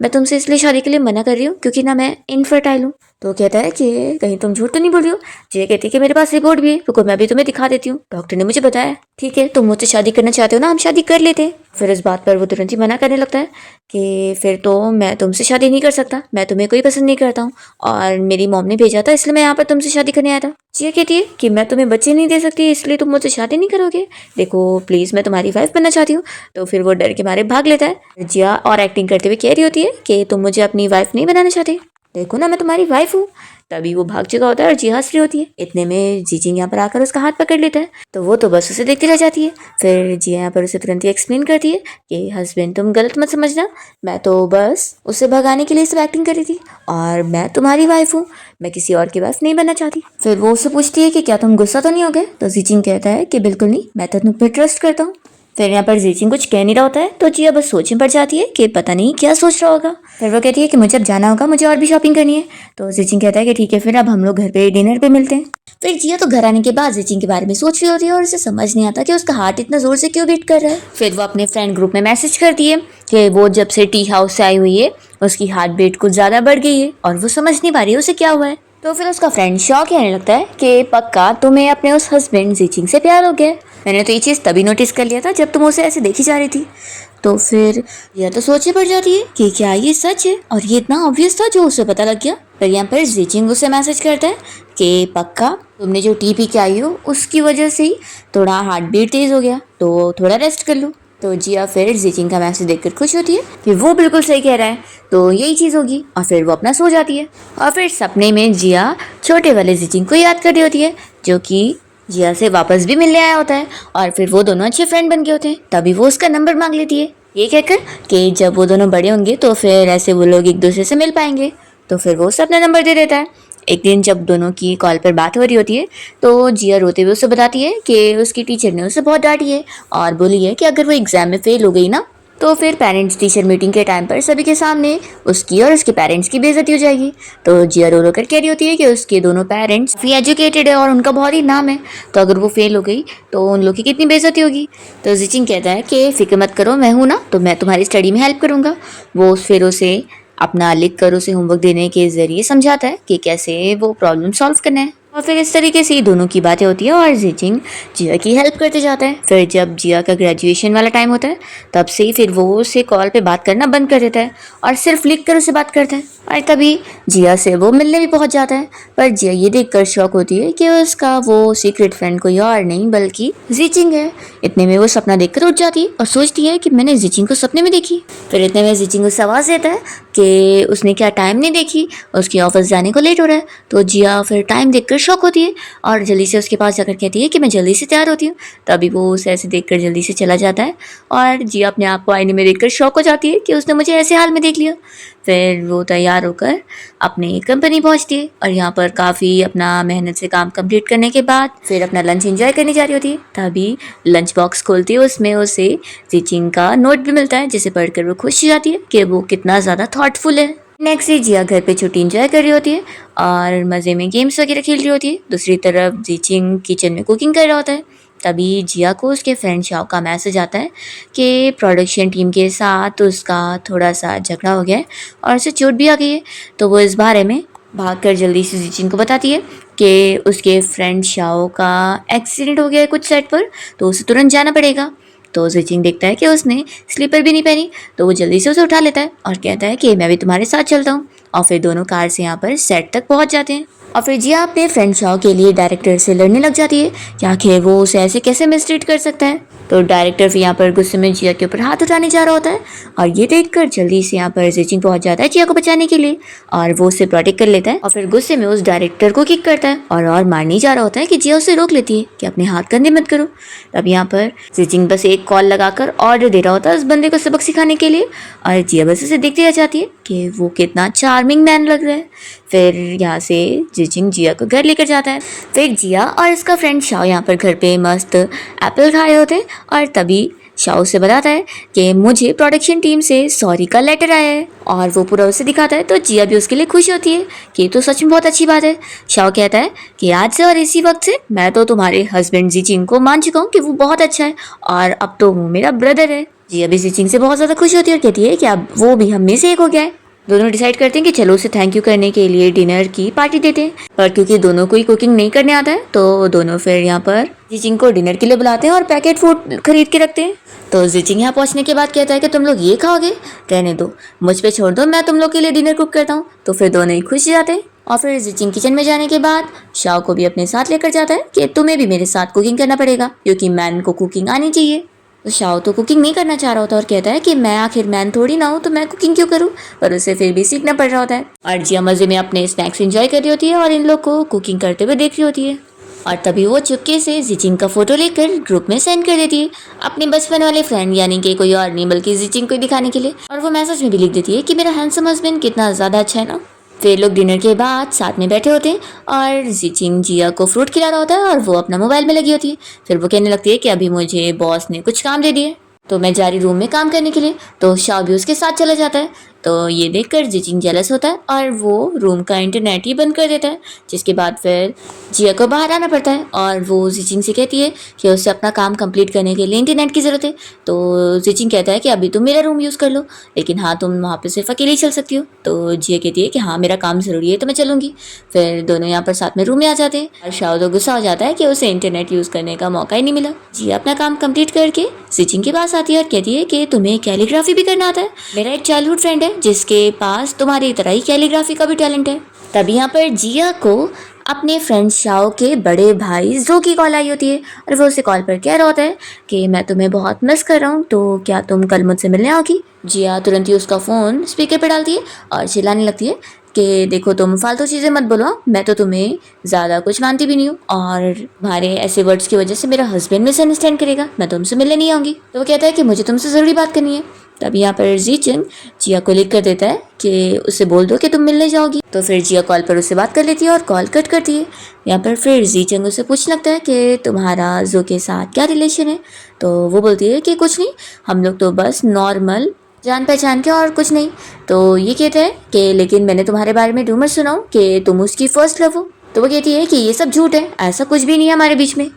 मैं तुमसे इसलिए शादी के लिए मना कर रही हूँ क्योंकि ना मैं इनफर्टाइल हूँ। तो कहता है कि कहीं तुम झूठ तो नहीं बोल रही हो। जिया कहती है कि मेरे पास रिपोर्ट भी है, रुको मैं भी तुम्हें दिखा देती हूँ, डॉक्टर ने मुझे बताया। ठीक है तुम मुझसे शादी करना चाहते हो ना, हम शादी कर लेते हैं। फिर इस बात पर वो तुरंत ही मना करने लगता है कि फिर तो मैं तुमसे शादी नहीं कर सकता, मैं तुम्हें कोई पसंद नहीं करता हूँ और मेरी मॉम ने भेजा था इसलिए मैं यहाँ पर तुमसे शादी करने आया था। जिया कहती है कि मैं तुम्हें बच्चे नहीं दे सकती इसलिए तुम मुझसे शादी नहीं करोगे, देखो प्लीज़ मैं तुम्हारी वाइफ बनना चाहती हूँ। तो फिर वो डर के मारे भाग लेता है। जिया और एक्टिंग करते हुए कह रही होती है कि तुम मुझे अपनी वाइफ नहीं बनाना चाहते, देखो ना मैं तुम्हारी वाइफ हूँ। तभी वो भाग चुका होता है और जिया हंस रही होती है। इतने में जीचिंग यहाँ पर आकर उसका हाथ पकड़ लेता है, तो वो तो बस उसे देखती रह जाती है। फिर जिया यहाँ पर उसे तुरंत ही एक्सप्लेन करती है कि हस्बैंड तुम गलत मत समझना, मैं तो बस उसे भगाने के लिए सब एक्टिंग कर रही थी और मैं तुम्हारी वाइफ हूँ, मैं किसी और की वाइफ नहीं बनना चाहती। फिर वो उससे पूछती है कि क्या तुम गुस्सा तो नहीं हो गए। तो जीचिंग कहता है कि बिल्कुल नहीं, मैं तो तुम पे ट्रस्ट करता हूँ। फिर यहाँ पर जीचिंग कुछ कह नहीं रहा होता है तो जिया बस सोच में पड़ जाती है कि पता नहीं क्या सोच रहा होगा। फिर वो कहती है कि मुझे अब जाना होगा, मुझे और भी शॉपिंग करनी है। तो जीचिंग कहता है कि ठीक है फिर अब हम लोग घर पे डिनर पे मिलते हैं। फिर जिया तो घर आने के बाद जीचिंग के बारे में सोच रही होती है और उसे समझ नहीं आता कि उसका हार्ट इतना जोर से क्यों बीट कर रहा है। फिर वो अपने फ्रेंड ग्रुप में मैसेज करती है कि वो जब से टी हाउस से आई हुई है उसकी हार्ट बीट कुछ ज़्यादा बढ़ गई है और वो समझ नहीं पा रही है उसे क्या हुआ है। तो फिर उसका फ्रेंड शॉक होने लगता है कि पक्का तुम्हें अपने उस हस्बैंड जीचिंग से प्यार हो गया है, मैंने तो ये चीज़ तभी नोटिस कर लिया था जब तुम उसे ऐसे देखी जा रही थी। तो फिर यह तो सोचे पड़ जाती है कि क्या ये सच है, और ये इतना ऑब्वियस था जो उसे पता लग गया। फिर यहाँ पर जीचिंग उसे मैसेज करता है कि पक्का तुमने जो टी पी के आई हो उसकी वजह से ही थोड़ा हार्ट बीट तेज हो गया, तो थोड़ा रेस्ट कर लो। तो जिया फिर जीचिंग का मैसेज देखकर खुश होती है कि वो बिल्कुल सही कह रहा है, तो यही चीज़ होगी, और फिर वो अपना सो जाती है। और फिर सपने में जिया छोटे वाले जीचिंग को याद कर रही होती है जो कि जिया से वापस भी मिलने आया होता है और फिर वो दोनों अच्छे फ्रेंड बन गए होते हैं। तभी वो उसका नंबर मांग लेती है, ये कहकर कि जब वो दोनों बड़े होंगे तो फिर ऐसे वो लोग एक दूसरे से मिल पाएंगे। तो फिर वो उसे अपना नंबर दे देता है। एक दिन जब दोनों की कॉल पर बात हो रही होती है तो जिया रोते हुए उसे बताती है कि उसकी टीचर ने उसे बहुत डांटी है और बोली है कि अगर वो एग्जाम में फेल हो गई ना तो फिर पेरेंट्स टीचर मीटिंग के टाइम पर सभी के सामने उसकी और उसके पेरेंट्स की बेइज्जती हो जाएगी। तो जिया रो रो कर कह रही होती है कि उसके दोनों पेरेंट्स काफ़ी एजुकेटेड है और उनका बहुत ही नाम है, तो अगर वो फेल हो गई तो उन लोग की कितनी बेइज्जती होगी। तो जिचिंग कहता है कि फिक्र मत करो, मैं हूँ ना, तो मैं तुम्हारी स्टडी में हेल्प करूँगा। वो फिर उसे अपना लिख कर उसे होमवर्क देने के ज़रिए समझाता है कि कैसे वो प्रॉब्लम सॉल्व करना है। और फिर इस तरीके से दोनों की बातें होती है और जिचिंग जिया की हेल्प करते जाता है। फिर जब जिया का ग्रेजुएशन वाला टाइम होता है तब से ही फिर वो उसे कॉल पे बात करना बंद कर देता है और सिर्फ लिख कर उसे बात करता है। और तभी जिया से वो मिलने भी पहुंच जाता है, पर जिया ये देखकर शॉक होती है कि उसका वो सीक्रेट फ्रेंड कोई और नहीं बल्कि जिचिंग है। इतने में वो सपना देखकर उठ जाती है और सोचती है कि मैंने जिचिंग को सपने में देखी। फिर इतने में जिचिंग उसे आवाज़ देता है कि उसने क्या टाइम नहीं देखी, उसके ऑफिस जाने को लेट हो रहा है। तो जिया फिर टाइम देखकर शॉक होती है और जल्दी से उसके पास जाकर कहती है कि मैं जल्दी से तैयार होती हूँ। तभी वो उसे ऐसे देखकर जल्दी से चला जाता है और जिया अपने आप को आईने में देखकर शॉक हो जाती है कि उसने मुझे ऐसे हाल में देख लिया। फिर वो तैयार होकर अपनी कंपनी पहुंचती है और यहाँ पर काफ़ी अपना मेहनत से काम कंप्लीट करने के बाद फिर अपना लंच एंजॉय करने जा रही होती है। तभी लंच बॉक्स खोलती है, उसमें उसे टीचिंग का नोट भी मिलता है जिसे पढ़कर वो खुश हो जाती है कि वो कितना ज़्यादा थॉटफुल है। नेक्स्ट डे जिया घर पे छुट्टी एंजॉय कर रही होती है और मज़े में गेम्स वगैरह खेल रही होती है। दूसरी तरफ जीचिंग किचन में कुकिंग कर रहा होता है। तभी जिया को उसके फ्रेंड शाओ का मैसेज आता है कि प्रोडक्शन टीम के साथ उसका थोड़ा सा झगड़ा हो गया है और उसे चोट भी आ गई है। तो वो इस बारे में भागकर जल्दी से जीचिंग को बताती है कि उसके फ्रेंड शाओ का एक्सीडेंट हो गया है कुछ सेट पर, तो उसे तुरंत जाना पड़ेगा। तो जिचिंग देखता है कि उसने स्लीपर भी नहीं पहनी, तो वो जल्दी से उसे उठा लेता है और कहता है कि मैं भी तुम्हारे साथ चलता हूँ। और फिर दोनों कार से यहाँ पर सेट तक पहुँच जाते हैं और फिर जिया अपने फ्रेंड शाओ के लिए डायरेक्टर से लड़ने लग जाती है कि आखिर वो उसे ऐसे कैसे मिसट्रीट कर सकता है। तो डायरेक्टर फिर यहाँ पर गुस्से में जिया के ऊपर हाथ उठाने जा रहा होता है और ये देखकर जल्दी से यहाँ पर जिचिंग पहुंच जाता है जिया को बचाने के लिए और वो उसे प्रोटेक्ट कर लेता है और फिर गुस्से में उस डायरेक्टर को किक करता है और मारने जा रहा होता है कि जिया उसे रोक लेती है कि अपने हाथ कंधे मत करो। तब यहाँ पर जिचिंग बस एक कॉल लगाकर ऑर्डर दे रहा होता है उस बंदे को सबक सिखाने के लिए और जिया बस उसे देखती रह जाती है कि वो कितना चार्मिंग मैन लग रहा है। फिर यहाँ से जिचिंग जिया को घर लेकर जाता है। फिर जिया और इसका फ्रेंड शाओ यहाँ पर घर पे मस्त एप्पल खाए होते हैं और तभी शाओ से बताता है कि मुझे प्रोडक्शन टीम से सॉरी का लेटर आया है और वो पूरा उसे दिखाता है। तो जिया भी उसके लिए खुश होती है कि तो सच में बहुत अच्छी बात है। शाओ कहता है कि आज से और इसी वक्त से मैं तो तुम्हारे हस्बैंड जिचिंग को मान चुका हूँ कि वो बहुत अच्छा है और अब तो वो मेरा ब्रदर है। जिया भी जिचिंग से बहुत ज़्यादा खुश होती है और कहती है कि अब वो भी हम में से एक हो गया है। दोनों डिसाइड करते हैं कि चलो उसे थैंक यू करने के लिए डिनर की पार्टी देते हैं, पर क्योंकि दोनों को ही कुकिंग नहीं करने आता है तो दोनों फिर यहाँ पर जिचिंग को डिनर के लिए बुलाते हैं और पैकेट फूड खरीद के रखते हैं। तो जिचिंग यहाँ पहुँचने के बाद कहता है कि तुम लोग ये खाओगे, रहने दो, मुझ पे छोड़ दो, मैं तुम लोग के लिए डिनर कुक करता हूँ। तो फिर दोनों ही खुश जाते हैं और फिर जिचिंग किचन में जाने के बाद शाओ को भी अपने साथ लेकर जाता है कि तुम्हें भी मेरे साथ कुकिंग करना पड़ेगा क्योंकि मैन को कुकिंग आनी चाहिए। तो शाओ तो कुकिंग नहीं करना चाह रहा होता और कहता है कि मैं आखिर मैन थोड़ी ना हूँ तो मैं कुकिंग क्यों करूँ, पर उसे फिर भी सीखना पड़ रहा होता है। और जिया मज़े में अपने स्नैक्स एंजॉय कर रही होती है और इन लोग को कुकिंग करते हुए देख रही होती है और तभी वो चुपके से जिचिंग का फोटो लेकर ग्रुप में सेंड कर देती है अपने बचपन वाले फ्रेंड यानी कि कोई और नहीं बल्कि जिचिंग को दिखाने के लिए। और वो मैसेज में भी लिख देती है कि मेरा हैंडसम हस्बैंड कितना ज़्यादा अच्छा है ना। फिर लोग डिनर के बाद साथ में बैठे होते हैं और जिचिंग जिया को फ्रूट खिला रहा होता है और वो अपना मोबाइल में लगी होती है। फिर वो कहने लगती है कि अभी मुझे बॉस ने कुछ काम दे दिए तो मैं जा रही रूम में काम करने के लिए। तो शाओ भी उसके साथ चला जाता है। तो ये देखकर जिचिंग जेलस होता है और वो रूम का इंटरनेट ही बंद कर देता है, जिसके बाद फिर जिया को बाहर आना पड़ता है और वो जिचिंग से कहती है कि उसे अपना काम कंप्लीट करने के लिए इंटरनेट की ज़रूरत है। तो जिचिंग कहता है कि अभी तुम मेरा रूम यूज़ कर लो, लेकिन हाँ तुम वहाँ पे सिर्फ अकेले ही चल सकती हो। तो जिया कहती है कि हाँ मेरा काम ज़रूरी है तो मैं चलूँगी। फिर दोनों यहाँ पर साथ में रूम में आ जाते हैं और शाओ तो गुस्सा हो जाता है कि उसे इंटरनेट यूज़ करने का मौका ही नहीं मिला। जिया अपना काम कंप्लीट करके जिचिंग के पास आती है और कहती है कि तुम्हें कैलीग्राफी भी करना आता है, मेरा एक चाइल्डहुड फ्रेंड है जिसके पास तुम्हारी तरह ही कैलीग्राफी का भी टैलेंट है। तभी यहाँ पर जिया को अपने फ्रेंड शाओ के बड़े भाई जो की कॉल आई होती है और वो उसे कॉल पर कह रहा होता है कि मैं तुम्हें बहुत मिस कर रहा हूँ, तो क्या तुम कल मुझसे मिलने आओगी। जिया तुरंत ही उसका फ़ोन स्पीकर पर डालती है और चिल्लाने लगती है कि देखो तुम फालतू चीज़ें मत बोलो, मैं तो तुम्हें ज़्यादा कुछ मानती भी नहीं हूँ और तुम्हारे ऐसे वर्ड्स की वजह से मेरा हस्बैंड मिसअंडरस्टैंड करेगा, मैं तुमसे मिलने नहीं आऊँगी। तो वो कहता है कि मुझे तुमसे ज़रूरी बात करनी है। तब यहाँ पर जीचंग जिया को लिख कर देता है कि उसे बोल दो कि तुम मिलने जाओगी। तो फिर जिया कॉल पर उससे बात कर लेती है और कॉल कट करती है। यहाँ पर फिर जीचंग उसे पूछने लगता है कि तुम्हारा जो के साथ क्या रिलेशन है। तो वो बोलती है कि कुछ नहीं, हम लोग तो बस नॉर्मल जान पहचान के और कुछ नहीं। तो ये कहते हैं कि लेकिन मैंने तुम्हारे बारे में रूमर सुना हूँ कि तुम उसकी फर्स्ट लव हो। तो वो कहती है कि ये सब झूठ है, ऐसा कुछ भी नहीं है हमारे बीच में।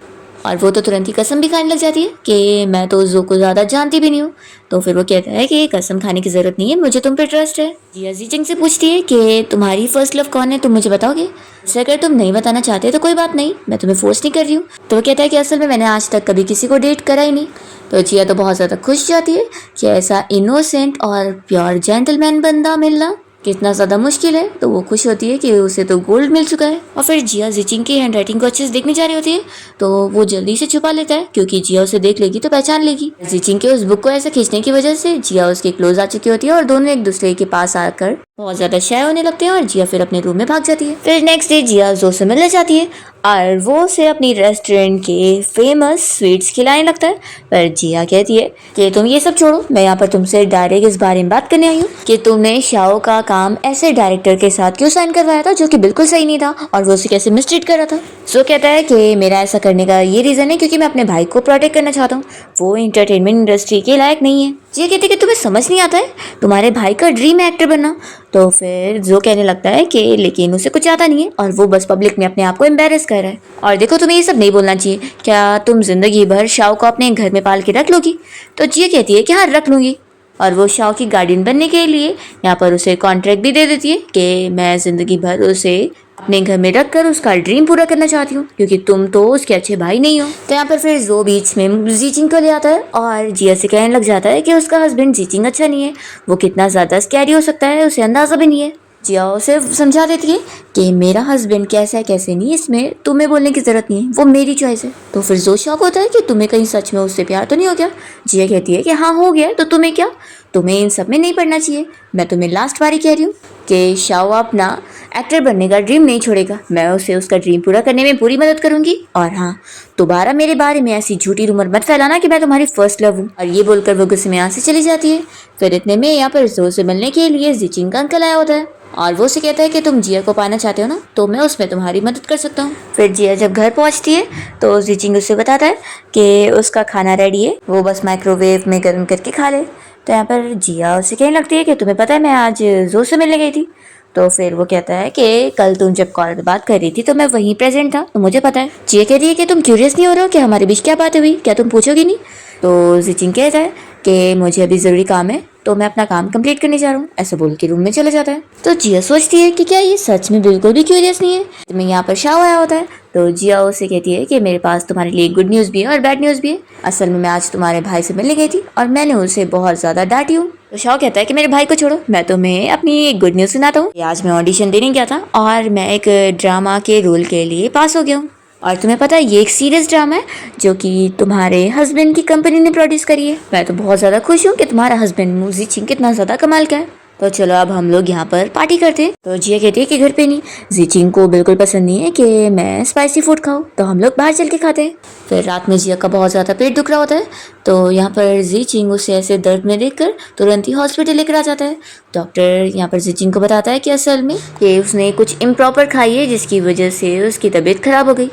और वो तो तुरंत ही कसम भी खाने लग जाती है कि मैं तो जो को ज़्यादा जानती भी नहीं हूँ। तो फिर वो कहता है कि कसम खाने की ज़रूरत नहीं है, मुझे तुम पे ट्रस्ट है। जिया जीचंग से पूछती है कि तुम्हारी फर्स्ट लव कौन है, तुम मुझे बताओगे? वैसे अगर तुम नहीं बताना चाहते तो कोई बात नहीं, मैं तुम्हें फोर्स नहीं कर रही हूँ। तो वो कहता है कि असल में मैंने आज तक कभी किसी को डेट करा ही नहीं। तो जिया तो बहुत ज़्यादा खुश जाती है कि ऐसा इनोसेंट और प्योर जेंटलमैन बंदा मिलना कितना ज़्यादा मुश्किल है। तो वो खुश होती है कि उसे तो गोल्ड मिल चुका है। और फिर जिया जीचिंग की हैंडराइटिंग को अच्छे से देखने जा रही होती है, तो वो जल्दी से छुपा लेता है क्योंकि जिया उसे देख लेगी तो पहचान लेगी। जीचिंग के उस बुक को ऐसे खींचने की वजह से जिया उसके क्लोज आ चुकी होती है और दोनों एक दूसरे के पास आकर बहुत ज़्यादा शाय होने लगते हैं और जिया फिर अपने रूम में भाग जाती है। फिर नेक्स्ट डे जिया जो से मिलने जाती है और वो उसे अपनी रेस्टोरेंट के फेमस स्वीट्स खिलाने लगता है। पर जिया कहती है कि तुम ये सब छोड़ो, मैं यहाँ पर तुमसे डायरेक्ट इस बारे में बात करने आई हूँ कि तुमने शाओ का काम ऐसे डायरेक्टर के साथ क्यों साइन करवाया था जो कि बिल्कुल सही नहीं था और वो उसे कैसे मिसट्रीट कर रहा था। सो कहता है कि मेरा ऐसा करने का ये रीज़न है क्योंकि मैं अपने भाई को प्रोटेक्ट करना चाहता हूँ, वो इंटरटेनमेंट इंडस्ट्री के लायक नहीं है। जिया कहती है कि तुम्हें समझ नहीं आता है, तुम्हारे भाई का ड्रीम है एक्टर बनना। तो फिर जो कहने लगता है कि लेकिन उसे कुछ आता नहीं है और वो बस पब्लिक में अपने आप को एम्बेरस कर रहा है। और देखो तुम्हें ये सब नहीं बोलना चाहिए, क्या तुम जिंदगी भर शाओ को अपने घर में पाल के रख लोगी? तो जिया कहती है कि हाँ रख लूंगी। और वो शाओ की गार्डियन बनने के लिए यहाँ पर उसे कॉन्ट्रैक्ट भी दे देती है कि मैं जिंदगी भर उसे अपने घर में रख कर उसका ड्रीम पूरा करना चाहती हूँ क्योंकि तुम तो उसके अच्छे भाई नहीं हो। तो यहाँ पर फिर जो बीच में जीचिंग को ले आता है और जिया से कहने लग जाता है कि उसका हस्बैंड जीचिंग अच्छा नहीं है, वो कितना ज़्यादा स्कैरी हो सकता है उसे अंदाज़ा भी नहीं है। जिया उसे समझा देती है कि मेरा हस्बैंड कैसा है कैसे नहीं, इसमें तुम्हें बोलने की ज़रूरत नहीं है, वो मेरी चॉइस है। तो फिर जो शौक होता है कि तुम्हें कहीं सच में उससे प्यार तो नहीं हो गया। जिया कहती है कि हाँ हो गया, तो तुम्हें क्या, तुम्हें इन सब में नहीं पड़ना चाहिए। मैं तुम्हें लास्ट बार ही कह रही हूँ कि शाओ अपना एक्टर बनने का ड्रीम नहीं छोड़ेगा, मैं उसे उसका ड्रीम पूरा करने में पूरी मदद करूंगी। और हाँ, दोबारा मेरे बारे में ऐसी झूठी रूमर मत फैलाना कि मैं तुम्हारी फर्स्ट लव हूँ। और ये बोलकर वो गुस्से में यहाँ से चली जाती है। फिर इतने में यहाँ पर जो से मिलने के लिए जीचिंग का अंकल आया होता है और वो उसे कहता है कि तुम जिया को पाना चाहते हो ना, तो मैं उसमें तुम्हारी मदद कर सकता हूँ। फिर जिया जब घर पहुँचती है तो जीचिंग उससे बताता है कि उसका खाना रेडी है, वो बस माइक्रोवेव में गर्म करके खा ले। तो यहाँ पर जिया उसे कहने लगती है कि तुम्हें पता है मैं आज जो से मिलने गई थी। तो फिर वो कहता है कि कल तुम जब कॉल पे बात कर रही थी तो मैं वहीं प्रेजेंट था, तो मुझे पता है। जिया कह रही है कि तुम क्यूरियस नहीं हो रहे हो कि हमारे बीच क्या बात हुई, क्या तुम पूछोगी नहीं? तो जीचिंग कहता है कि मुझे अभी ज़रूरी काम है तो मैं अपना काम कंप्लीट करने जा रहा हूँ, ऐसा बोल के रूम में चला जाता है। तो जिया सोचती है कि क्या ये सच में बिल्कुल भी क्यूरियस नहीं है। तो मैं यहाँ पर शाओ आया होता है। तो जिया उसे कहती है कि मेरे पास तुम्हारे लिए गुड न्यूज़ भी है और बैड न्यूज़ भी है। असल में मैं आज तुम्हारे भाई से मिलने गई थी और मैंने उसे बहुत ज़्यादा डांटी हूँ। तो शाओ कहता है कि मेरे भाई को छोड़ो, मैं तुम्हें अपनी एक गुड न्यूज़ सुनाता हूँ। आज मैं ऑडिशन देने गया था और मैं एक ड्रामा के रोल के लिए पास हो गया हूँ। और तुम्हें पता है ये एक सीरियस ड्रामा है जो कि तुम्हारे हस्बैंड की कंपनी ने प्रोड्यूस करी है। मैं तो बहुत ज़्यादा खुश हूँ कि तुम्हारा हस्बैंड जीचिंग कितना ज़्यादा कमाल का है। तो चलो अब हम लोग यहाँ पर पार्टी करते हैं। तो जिया कहती है कि घर पे नहीं, जीचिंग को बिल्कुल पसंद नहीं है कि मैं स्पाइसी फूड खाऊं, तो हम लोग बाहर चल के खाते हैं। फिर रात में जिया का बहुत ज़्यादा पेट दुख रहा होता है, तो यहाँ पर जीचिंग उसे ऐसे दर्द में देखकर तुरंत ही हॉस्पिटल लेकर आ जाता है। डॉक्टर यहाँ पर जीचिंग को बताता है कि असल में कि उसने कुछ इम्प्रॉपर खाई है जिसकी वजह से उसकी तबीयत खराब हो गई।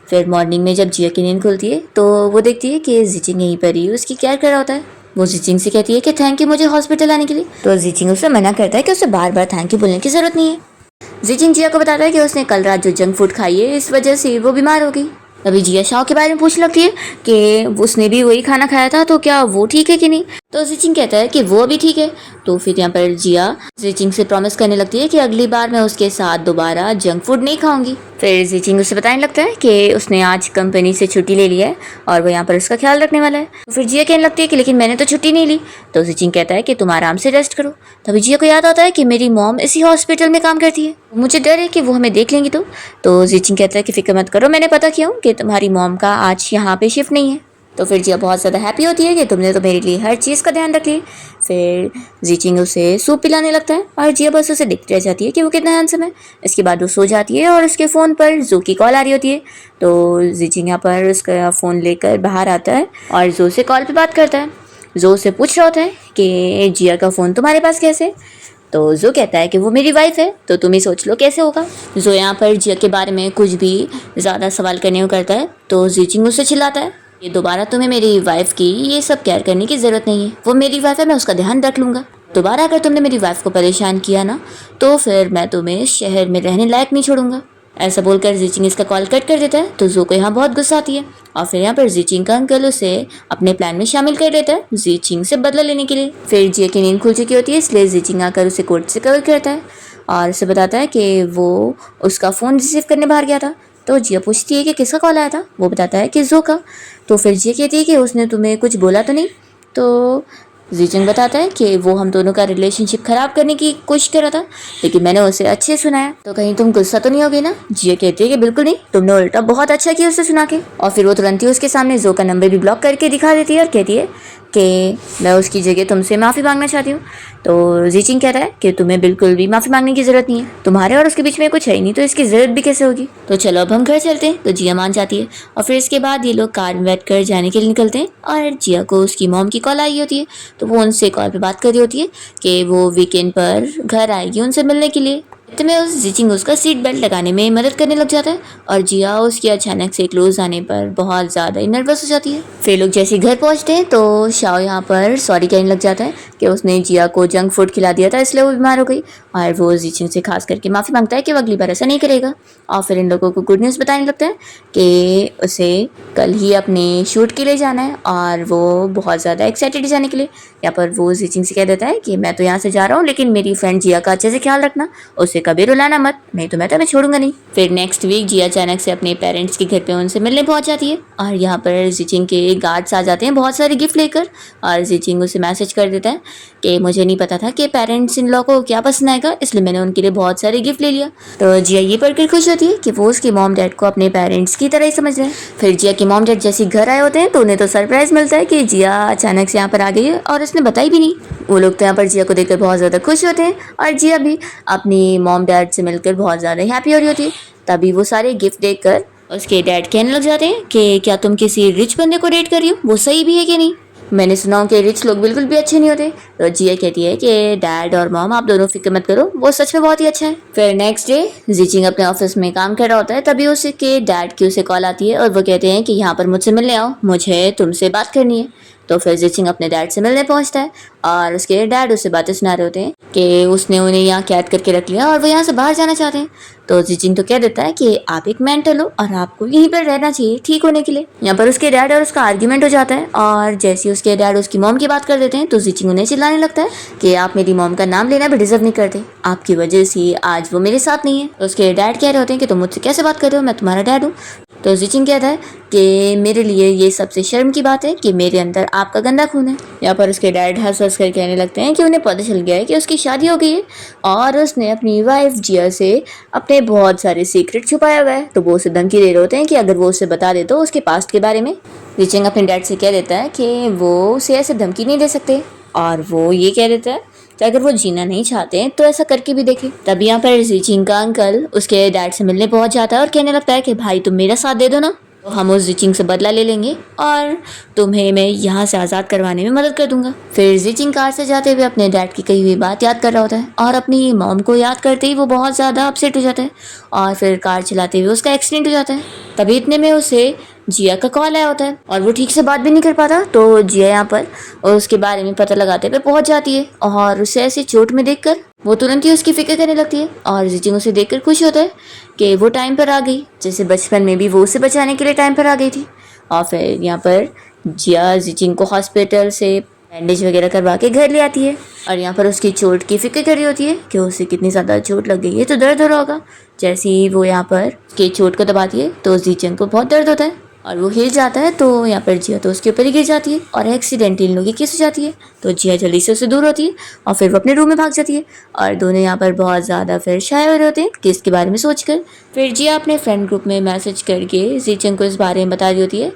फिर मॉर्निंग में जब जिया की नींद खुलती है तो वो देखती है कि जीचिंग यहीं पर ही उसकी केयर कर रहा होता है। वो जीचिंग से कहती है कि थैंक यू मुझे हॉस्पिटल आने के लिए। तो जीचिंग उसे मना करता है कि उसे बार बार थैंक यू बोलने की ज़रूरत नहीं है। जीचिंग जिया को बताता है कि उसने कल रात जो जंक फूड खाई है इस वजह से वो बीमार हो गई। अभी जिया शाओ के बारे में पूछने लगती है कि उसने भी वही खाना खाया था तो क्या वो ठीक है कि नहीं। तो जीचिंग कहता है कि वो भी ठीक है। तो फिर यहाँ पर जिया जीचिंग से प्रॉमिस करने लगती है कि अगली बार मैं उसके साथ दोबारा जंक फूड नहीं खाऊंगी। फिर जीचिंग उसे बताने लगता है कि उसने आज कंपनी से छुट्टी ले लिया है और वो यहाँ पर उसका ख्याल रखने वाला है। तो फिर जिया कहने लगती है कि लेकिन मैंने तो छुट्टी नहीं ली। तो जीचिंग कहता है कि तुम आराम से रेस्ट करो। तभी जिया को याद आता है कि मेरी मॉम इसी हॉस्पिटल में काम करती है, मुझे डर है कि वो हमें देख लेंगी। तो जीचिंग कहता है कि फिक्र मत करो, मैंने पता किया हूँ कि तुम्हारी मॉम का आज यहाँ पे शिफ्ट नहीं है। तो फिर जिया बहुत ज़्यादा हैप्पी होती है कि तुमने तो मेरे लिए हर चीज़ का ध्यान रख ली। फिर जीचिंग उसे सूप पिलाने लगता है और जिया बस उसे देखती रह जाती है कि वो कितना हैंडसम है। इसके बाद वो सो जाती है और उसके फ़ोन पर जू की कॉल आ रही होती है। तो जीचिंग यहाँ पर उसका फ़ोन लेकर बाहर आता है और जू से कॉल पे बात करता है। जू से पूछ रहा होता है कि जिया का फ़ोन तुम्हारे पास कैसे? तो जो कहता है कि वो मेरी वाइफ है, तो तुम ही सोच लो कैसे होगा। जो यहाँ पर जिया के बारे में कुछ भी ज़्यादा सवाल करने को करता है तो जीचिंग उससे चिल्लाता है, ये दोबारा तुम्हें मेरी वाइफ की ये सब केयर करने की ज़रूरत नहीं है, वो मेरी वाइफ है, मैं उसका ध्यान रख लूँगा। दोबारा अगर तुमने मेरी वाइफ को परेशान किया ना तो फिर मैं तुम्हें शहर में रहने लायक नहीं छोड़ूंगा। ऐसा बोलकर जीचिंग इसका कॉल कट कर देता है। तो जो को यहाँ बहुत गुस्सा आती है और फिर यहाँ पर जीचिंग का अंकल उसे अपने प्लान में शामिल कर लेता है जीचिंग से बदला लेने के लिए। फिर जिया की नींद खुल चुकी होती है, इसलिए जीचिंग आकर उसे कोर्ट से कवर करता है और उसे बताता है कि वो उसका फ़ोन रिसीव करने बाहर गया था। तो जिया पूछती है कि किसका कॉल आया था, वो बताता है कि जो का। तो फिर जिया कहती है कि उसने तुम्हें कुछ बोला तो नहीं। तो जीचिंग बताता है कि वो हम दोनों का रिलेशनशिप खराब करने की कोशिश कर रहा था, लेकिन मैंने उसे अच्छे सुनाया, तो कहीं तुम गुस्सा तो नहीं होगी ना। जिया कहती है कि बिल्कुल नहीं, तुमने उल्टा बहुत अच्छा किया उसे सुना के। और फिर वो तुरंत ही उसके सामने जो का नंबर भी ब्लॉक करके दिखा देती है और कहती है कि मैं उसकी जगह तुमसे माफ़ी मांगना चाहती हूँ। तो जीचिंग कहता है कि तुम्हें बिल्कुल भी माफ़ी मांगने की ज़रूरत नहीं है, तुम्हारे और उसके बीच में कुछ है ही नहीं, तो इसकी ज़रूरत भी कैसे होगी। तो चलो अब हम घर चलते हैं। तो जिया मान जाती है और फिर इसके बाद ये लोग कार में बैठ कर जाने के लिए निकलते हैं और जिया को उसकी मॉम की कॉल आई होती है। तो वो उनसे कॉल पे बात कर रही होती है कि वो वीकेंड पर घर आएगी उनसे मिलने के लिए। इतने में जीचिंग उसका सीट बेल्ट लगाने में मदद करने लग जाता है और जिया उसकी अचानक से क्लोज आने पर बहुत ज़्यादा ही नर्वस हो जाती है। फिर लोग जैसे घर पहुंचते हैं तो शाओ यहाँ पर सॉरी कहने लग जाता है कि उसने जिया को जंक फूड खिला दिया था इसलिए वो बीमार हो गई, और वो जीचिंग से खास करके माफ़ी मांगता है कि वो अगली बार ऐसा नहीं करेगा। और फिर इन लोगों को गुड न्यूज़ बताने लगता है कि उसे कल ही अपने शूट के लिए जाना है और वो बहुत ज़्यादा एक्साइटेड है जाने के लिए। यहाँ पर वो जीचिंग से कह देता है कि मैं तो यहाँ से जा रहा हूँ, लेकिन मेरी फ्रेंड जिया का अच्छे से ख्याल रखना, उसे कभी रुलाना मत, नहीं तो मैं तुम्हें छोड़ूंगा नहीं। फिर नेक्स्ट वीक जिया अचानक से अपने पेरेंट्स के घर पे उनसे मिलने पहुंच जाती है और यहाँ पर जीचिंग के गार्ड्स आ जाते हैं बहुत सारे गिफ्ट लेकर, और जीचिंग उसे मैसेज कर देता है कि मुझे नहीं पता था कि पेरेंट्स इन लॉ को क्या पसंद आएगा, इसलिए मैंने उनके लिए बहुत सारे गिफ्ट ले लिया। तो जिया ये पढ़कर खुश होती है कि वो उसके मॉम डैड को अपने पेरेंट्स की तरह ही समझ रहे हैं। फिर जिया के मॉम डैड जैसे घर आए होते हैं तो उन्हें तो सरप्राइज मिलता है कि जिया अचानक से यहाँ पर आ गई है और उसने बताई भी नहीं। वो लोग तो यहाँ पर जिया को देखकर बहुत ज़्यादा खुश होते हैं और जिया भी अपनी मॉम डैड से मिलकर बहुत ज़्यादा हैप्पी हो रही होती है। तभी वो सारे गिफ्ट देखकर उसके डैड कहने लग जाते हैं कि क्या तुम किसी रिच बंदे को डेट कर रही हो, वो सही भी है कि नहीं, मैंने सुना हूँ कि रिच लोग बिल्कुल भी अच्छे नहीं होते। तो जिया कहती है कि डैड और मॉम आप दोनों फिक्र मत करो, वो सच में बहुत ही अच्छा है। फिर नेक्स्ट डे जीचिंग अपने ऑफिस में काम कर रहा होता है, तभी उसके डैड की उसे कॉल आती है और वो कहते हैं कि यहाँ पर मुझसे मिलने आओ, मुझे तुमसे बात करनी है। तो फिर जीचिंग अपने डैड से मिलने पहुंचता है और उसके डैड उससे बातें सुना रहे होते हैं कि उसने उन्हें यहाँ कैद करके रख लिया और वो यहाँ से बाहर जाना चाहते हैं। तो जीचिंग तो कह देता है कि आप एक मेंटल हो और आपको यहीं पर रहना चाहिए ठीक होने के लिए। यहाँ पर उसके डैड और उसका आर्ग्यूमेंट हो जाता है और जैसे ही उसके डैड उसकी मॉम की बात कर देते हैं तो जीचिंग उन्हें चिल्लाने लगता है कि आप मेरी मॉम का नाम लेना भी डिजर्व नहीं करते, आपकी वजह से आज वो मेरे साथ नहीं है। तो उसके डैड कह रहे होते हैं कि तुम मुझसे कैसे बात कर रहे हो, मैं तुम्हारा डैड हूँ। तो जीचिंग कहता है कि मेरे लिए ये सबसे शर्म की बात है कि मेरे अंदर आपका गंदा खून है। यहाँ पर उसके डैड हंस हंस कर कहने लगते हैं कि उन्हें पता चल गया है कि उसकी शादी हो गई है और उसने अपनी वाइफ जिया से अपने बहुत सारे सीक्रेट छुपाया हुआ है। तो वो उसे धमकी दे रहे होते हैं कि अगर वो उसे बता दे तो उसके पास्ट के बारे में। जीचिंग अपने डैड से कह देता है कि वो उसे ऐसे धमकी नहीं दे सकते और वो ये कह देता है कि अगर वो जीना नहीं चाहते तो ऐसा करके भी देखे। तभी यहाँ पर जीचिंग का अंकल उसके डैड से मिलने पहुंच जाता है और कहने लगता है कि भाई तुम मेरा साथ दे दो ना, तो हम उस जीचिंग से बदला ले लेंगे और तुम्हें मैं यहाँ से आज़ाद करवाने में मदद कर दूंगा। फिर जीचिंग कार से जाते हुए अपने डैड की कही हुई बात याद कर रहा होता है और अपनी मॉम को याद करते ही वो बहुत ज़्यादा अपसेट हो जाता है और फिर कार चलाते हुए उसका एक्सीडेंट हो जाता है। तभी इतने में उसे जिया का कॉल आया होता है और वो ठीक से बात भी नहीं कर पाता। तो जिया यहाँ पर उसके बारे में पता लगाते हुए पहुंच जाती है और उसे ऐसे चोट में देखकर वो तुरंत ही उसकी फिक्र करने लगती है और जीचिंग उसे देखकर खुश होता है कि वो टाइम पर आ गई, जैसे बचपन में भी वो उसे बचाने के लिए टाइम पर आ गई थी। और फिर यहाँ पर जिया जीचिंग को हॉस्पिटल से बैंडेज वगैरह करवा के घर ले आती है और यहाँ पर उसकी चोट की फिक्र कर रही होती है कि उसे कितनी ज़्यादा चोट लग गई है, तो दर्द हो रहा होगा। जैसे ही वो यहाँ पर उसकी चोट को दबाती है तो जीचिंग को बहुत दर्द होता है और वो हिल जाता है। तो यहाँ पर जिया तो उसके ऊपर ही गिर जाती है और एक्सीडेंटली इन लोगों की किस हो जाती है। तो जिया जल्दी से उससे दूर होती है और फिर वो अपने रूम में भाग जाती है और दोनों यहाँ पर बहुत ज़्यादा फिर शाये हो रहे होते हैं किस के बारे में सोचकर। फिर जिया अपने फ्रेंड ग्रुप में मैसेज करके जीचिंग को इस बारे में बता रही होती है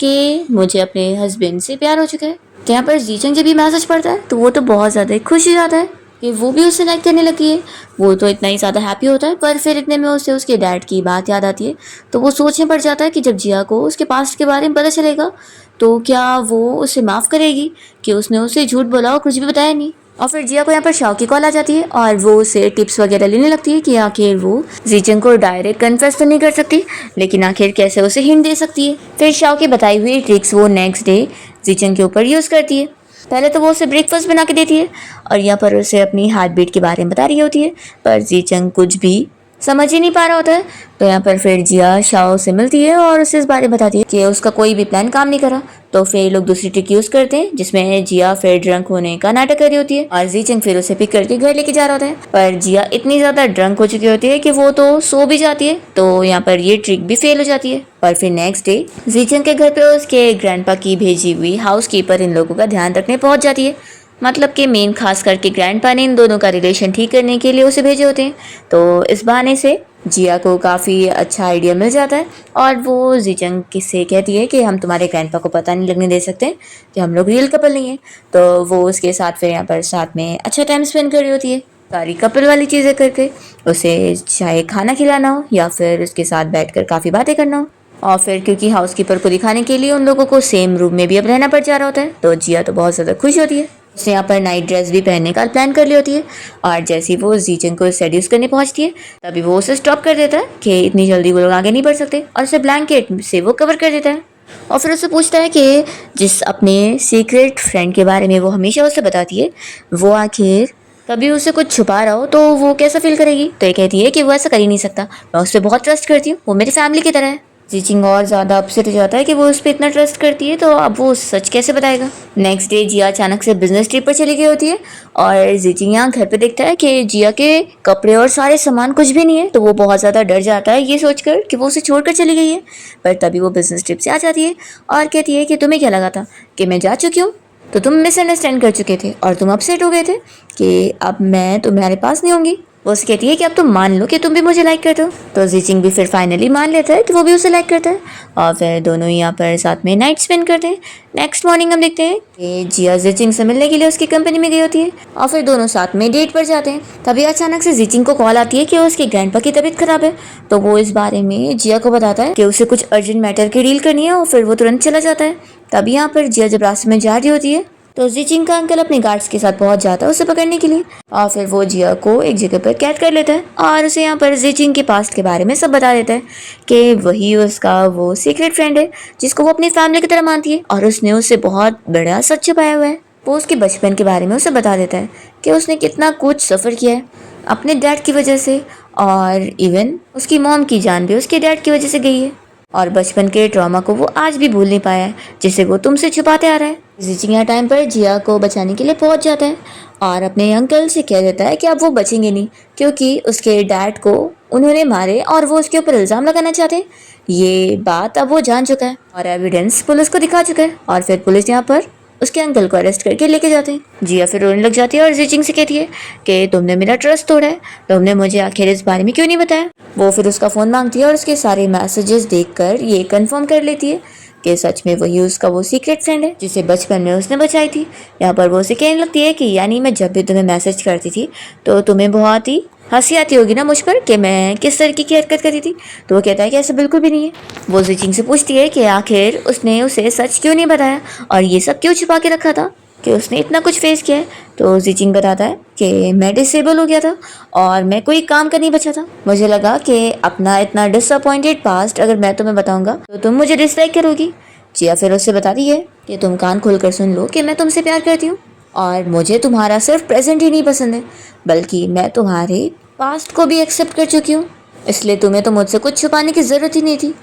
कि मुझे अपने हस्बैंड से प्यार हो चुका है। तो यहाँ पर जीचंग जब भी मैसेज पढ़ता है तो वो तो बहुत ज़्यादा खुश हो जाता है कि वो भी उससे लाइक करने लगी है। वो तो इतना ही ज़्यादा हैप्पी होता है, पर फिर इतने में उसे उसके डैड की बात याद आती है। तो वो सोचने पड़ जाता है कि जब जिया को उसके पास्ट के बारे में पता चलेगा तो क्या वो उसे माफ़ करेगी कि उसने उसे झूठ बोला और कुछ भी बताया नहीं। और फिर जिया को यहाँ पर शाओ की कॉल आ जाती है और वो उसे टिप्स वगैरह लेने लगती है कि आखिर वो जीचंग को डायरेक्ट कन्फेस तो नहीं कर सकती, लेकिन आखिर कैसे उसे हिंट दे सकती है। फिर शाओ की बताई हुई ट्रिक्स वो नेक्स्ट डे जीचंग के ऊपर यूज़ करती है। पहले तो वो उसे ब्रेकफास्ट बना के देती है और यहाँ पर उसे अपनी हार्ट बीट के बारे में बता रही होती है, पर जीचंग कुछ भी समझ ही नहीं पा रहा होता है। तो यहाँ पर फिर जिया शाओ से मिलती है और उसे इस बारे में बताती है कि उसका कोई भी प्लान काम नहीं करा। तो फिर लोग दूसरी ट्रिक यूज करते हैं जिसमें जिया फिर ड्रंक होने का नाटक कर रही होती है और जीचंग फिर उसे पिक करके घर लेके जा रहा होता है। पर जिया इतनी ज्यादा ड्रंक हो चुकी होती है कि वो तो सो भी जाती है, तो यहाँ पर ये ट्रिक भी फेल हो जाती है। पर फिर नेक्स्ट डे जीचंग के घर पे उसके ग्रैंडपा की भेजी हुई हाउसकीपर इन लोगों का ध्यान रखने पहुंच जाती है। मतलब कि मेन खास करके ग्रैंडपा ने इन दोनों का रिलेशन ठीक करने के लिए उसे भेजे होते हैं। तो इस बहाने से जिया को काफ़ी अच्छा आइडिया मिल जाता है और वो जीचंग से कहती है कि हम तुम्हारे ग्रैंडपा को पता नहीं लगने दे सकते कि हम लोग रियल कपल नहीं हैं। तो वो उसके साथ फिर यहाँ पर साथ में अच्छा टाइम स्पेंड कर रही होती है, सारी कपल वाली चीज़ें करके। उसे चाहे खाना खिलाना हो या फिर उसके साथ बैठकर काफ़ी बातें करना हो। और फिर क्योंकि हाउसकीपर को दिखाने के लिए उन लोगों को सेम रूम में भी अब रहना पड़ जा रहा होता है, तो जिया तो बहुत ज़्यादा खुश होती है। उसने यहाँ पर नाइट ड्रेस भी पहनने का प्लान कर ली होती है और जैसे ही वो जीचंग को सेड्यूस करने पहुंचती है तभी वो उसे स्टॉप कर देता है कि इतनी जल्दी वो लोग आगे नहीं बढ़ सकते और उसे ब्लैंकेट से वो कवर कर देता है। और फिर उससे पूछता है कि जिस अपने सीक्रेट फ्रेंड के बारे में वो हमेशा उसे बताती है, वो आखिर कभी उसे कुछ छुपा रहा हो तो वो कैसा फील करेगी। तो ये कहती है कि वो ऐसा कर ही नहीं सकता, मैं उस पर बहुत ट्रस्ट करती हूँ, वो मेरी फैमिली की तरह है। जीचिंग और ज़्यादा अपसेट हो जाता है कि वो उस पर इतना ट्रस्ट करती है, तो अब वो सच कैसे बताएगा। नेक्स्ट डे जिया अचानक से बिजनेस ट्रिप पर चली गई होती है और जीचिंग यहाँ घर पे देखता है कि जिया के कपड़े और सारे सामान कुछ भी नहीं है। तो वो बहुत ज़्यादा डर जाता है ये सोचकर कि वो उसे छोड़कर चली गई है। पर तभी वो बिजनेस ट्रिप से आ जाती है और कहती है कि तुम्हें क्या लगा था कि मैं जा चुकी हूँ, तो तुम मिसअंडरस्टैंड कर चुके थे और तुम अपसेट हो गए थे कि अब मैं तुम्हारे पास नहीं होंगी। वो उसे कहती है कि अब तुम मान लो कि तुम भी मुझे लाइक करते हो। तो जीचिंग भी फिर फाइनली मान लेता है कि वो भी उसे लाइक करता है और फिर दोनों यहाँ पर साथ में नाइट स्पेंड करते हैं। नेक्स्ट मॉर्निंग हम देखते हैं कि जिया जीचिंग से मिलने के लिए उसकी कंपनी में गई होती है और फिर दोनों साथ में डेट पर जाते हैं। तभी अचानक से जीचिंग को कॉल आती है कि उसके ग्रैंडपा की तबीयत खराब है। तो वो इस बारे में जिया को बताता है कि उसे कुछ अर्जेंट मैटर की डील करनी है और फिर वो तुरंत चला जाता है। तभी यहाँ पर जिया जब रास्ते में जा रही होती है तो जीचिंग का अंकल अपने गार्ड्स के साथ पहुंच जाता है उसे पकड़ने के लिए और फिर वो जिया को एक जगह पर कैद कर लेता है और उसे यहाँ पर जीचिंग के पास्ट के बारे में सब बता देता है कि वही उसका वो सीक्रेट फ्रेंड है जिसको वो अपनी फैमिली की तरह मानती है और उसने उससे बहुत बड़ा सच छुपाया हुआ है। वो उसके बचपन के बारे में उसे बता देता है कि उसने कितना कुछ सफ़र किया है अपने डैड की वजह से और इवन उसकी मॉम की जान भी उसके डैड की वजह से गई है और बचपन के ट्रॉमा को वो आज भी भूल नहीं पाया है जिसे वो तुमसे छुपाते आ रहा है। जीचिंग यहाँ टाइम पर जिया को बचाने के लिए पहुंच जाता है और अपने अंकल से कह देता है कि अब वो बचेंगे नहीं क्योंकि उसके डैड को उन्होंने मारे और वो उसके ऊपर इल्ज़ाम लगाना चाहते हैं। ये बात अब वो जान चुका है और एविडेंस पुलिस को दिखा चुका है और फिर पुलिस यहाँ पर उसके अंकल को अरेस्ट करके लेके जाते हैं। जिया फिर रोने लग जाती है और जीचिंग से कहती है कि तुमने मेरा ट्रस्ट तोड़ा है, तुमने मुझे आखिर इस बारे में क्यों नहीं बताया। वो फिर उसका फ़ोन मांगती है और उसके सारे मैसेजेस देखकर ये कंफर्म कर लेती है कि सच में वही उसका वो सीक्रेट फ्रेंड है जिसे बचपन में उसने बचाई थी। यहाँ पर वो उसे कहने लगती है कि यानी मैं जब भी तुम्हें मैसेज करती थी तो तुम्हें बहुत ही हंसी आती होगी ना मुझ पर कि मैं किस तरीके की हरकत करी थी। तो वो कहता है कि ऐसा बिल्कुल भी नहीं है। वो जीचिंग से पूछती है कि आखिर उसने उसे सच क्यों नहीं बताया और ये सब क्यों छुपा के रखा था कि उसने इतना कुछ फेस किया है। तो जीचिंग बताता है कि मैं डिसेबल हो गया था और मैं कोई काम कर नहीं बचा था। मुझे लगा कि अपना इतना डिसअपॉइंटेड पास्ट अगर मैं तुम्हें बताऊंगा तो तुम मुझे डिसलाइक करोगी। जिया फिर उससे बताती है कि तुम कान खोलकर सुन लो कि मैं तुमसे प्यार करती हूँ और मुझे तुम्हारा सिर्फ प्रेजेंट ही नहीं पसंद है बल्कि मैं तुम्हारे पास्ट को भी एक्सेप्ट कर चुकी हूँ, इसलिए तुम्हें तो मुझसे कुछ छुपाने की ज़रूरत ही नहीं थी।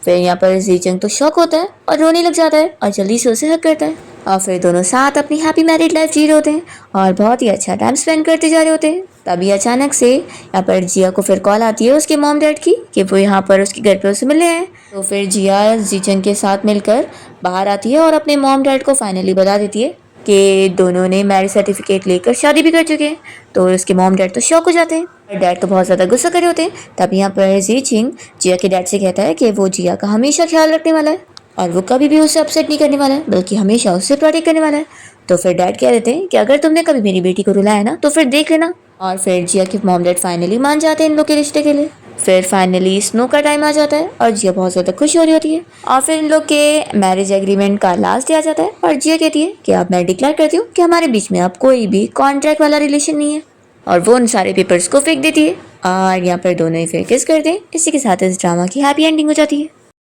फिर यहाँ पर जीचिंग तो शॉक होता है और रोने लग जाता है और जल्दी से उसे हग करता है और फिर दोनों साथ अपनी हैप्पी मैरिड लाइफ जी रहे होते हैं और बहुत ही अच्छा टाइम स्पेंड करते जा रहे होते हैं। तभी अचानक से यहाँ पर जिया को फिर कॉल आती है उसके मॉम डैड की कि वो यहाँ पर उसके घर पे उसे मिले हैं। तो फिर जिया जीचिंग के साथ मिलकर बाहर आती है और अपने मॉम डैड को फाइनली बता देती है कि दोनों ने मैरिज सर्टिफिकेट लेकर शादी भी कर चुके हैं। तो उसके मॉम डैड तो शॉक हो जाते हैं, डैड तो बहुत ज़्यादा गुस्सा करे होते हैं। तब यहाँ पर जीचिंग जिया के डैड से कहता है कि वो जिया का हमेशा ख्याल रखने वाला है और वो कभी भी उसे अपसेट नहीं करने वाला है, बल्कि हमेशा उससे प्रोटेक्ट करने वाला है। तो फिर डैड कह देते हैं कि अगर तुमने कभी मेरी बेटी को रुलाया ना तो फिर देख लेना। और फिर जिया के मॉम डैड फाइनली मान जाते हैं इन लोग के रिश्ते के लिए। फिर फाइनली स्नो का टाइम आ जाता है और जिया बहुत ज़्यादा खुश हो रही होती है। और फिर इन लोग के मैरिज एग्रीमेंट का लास्ट डे आ जाता है और जिया कहती है कि अब मैं डिक्लेयर करती हूँ कि हमारे बीच में अब कोई भी कॉन्ट्रैक्ट वाला रिलेशन नहीं है। और वो उन सारे पेपर्स को फेंक देती है और यहाँ पर दोनों ही फिर किस करते हैं। इसी के साथ इस ड्रामा की हैप्पी एंडिंग हो जाती है।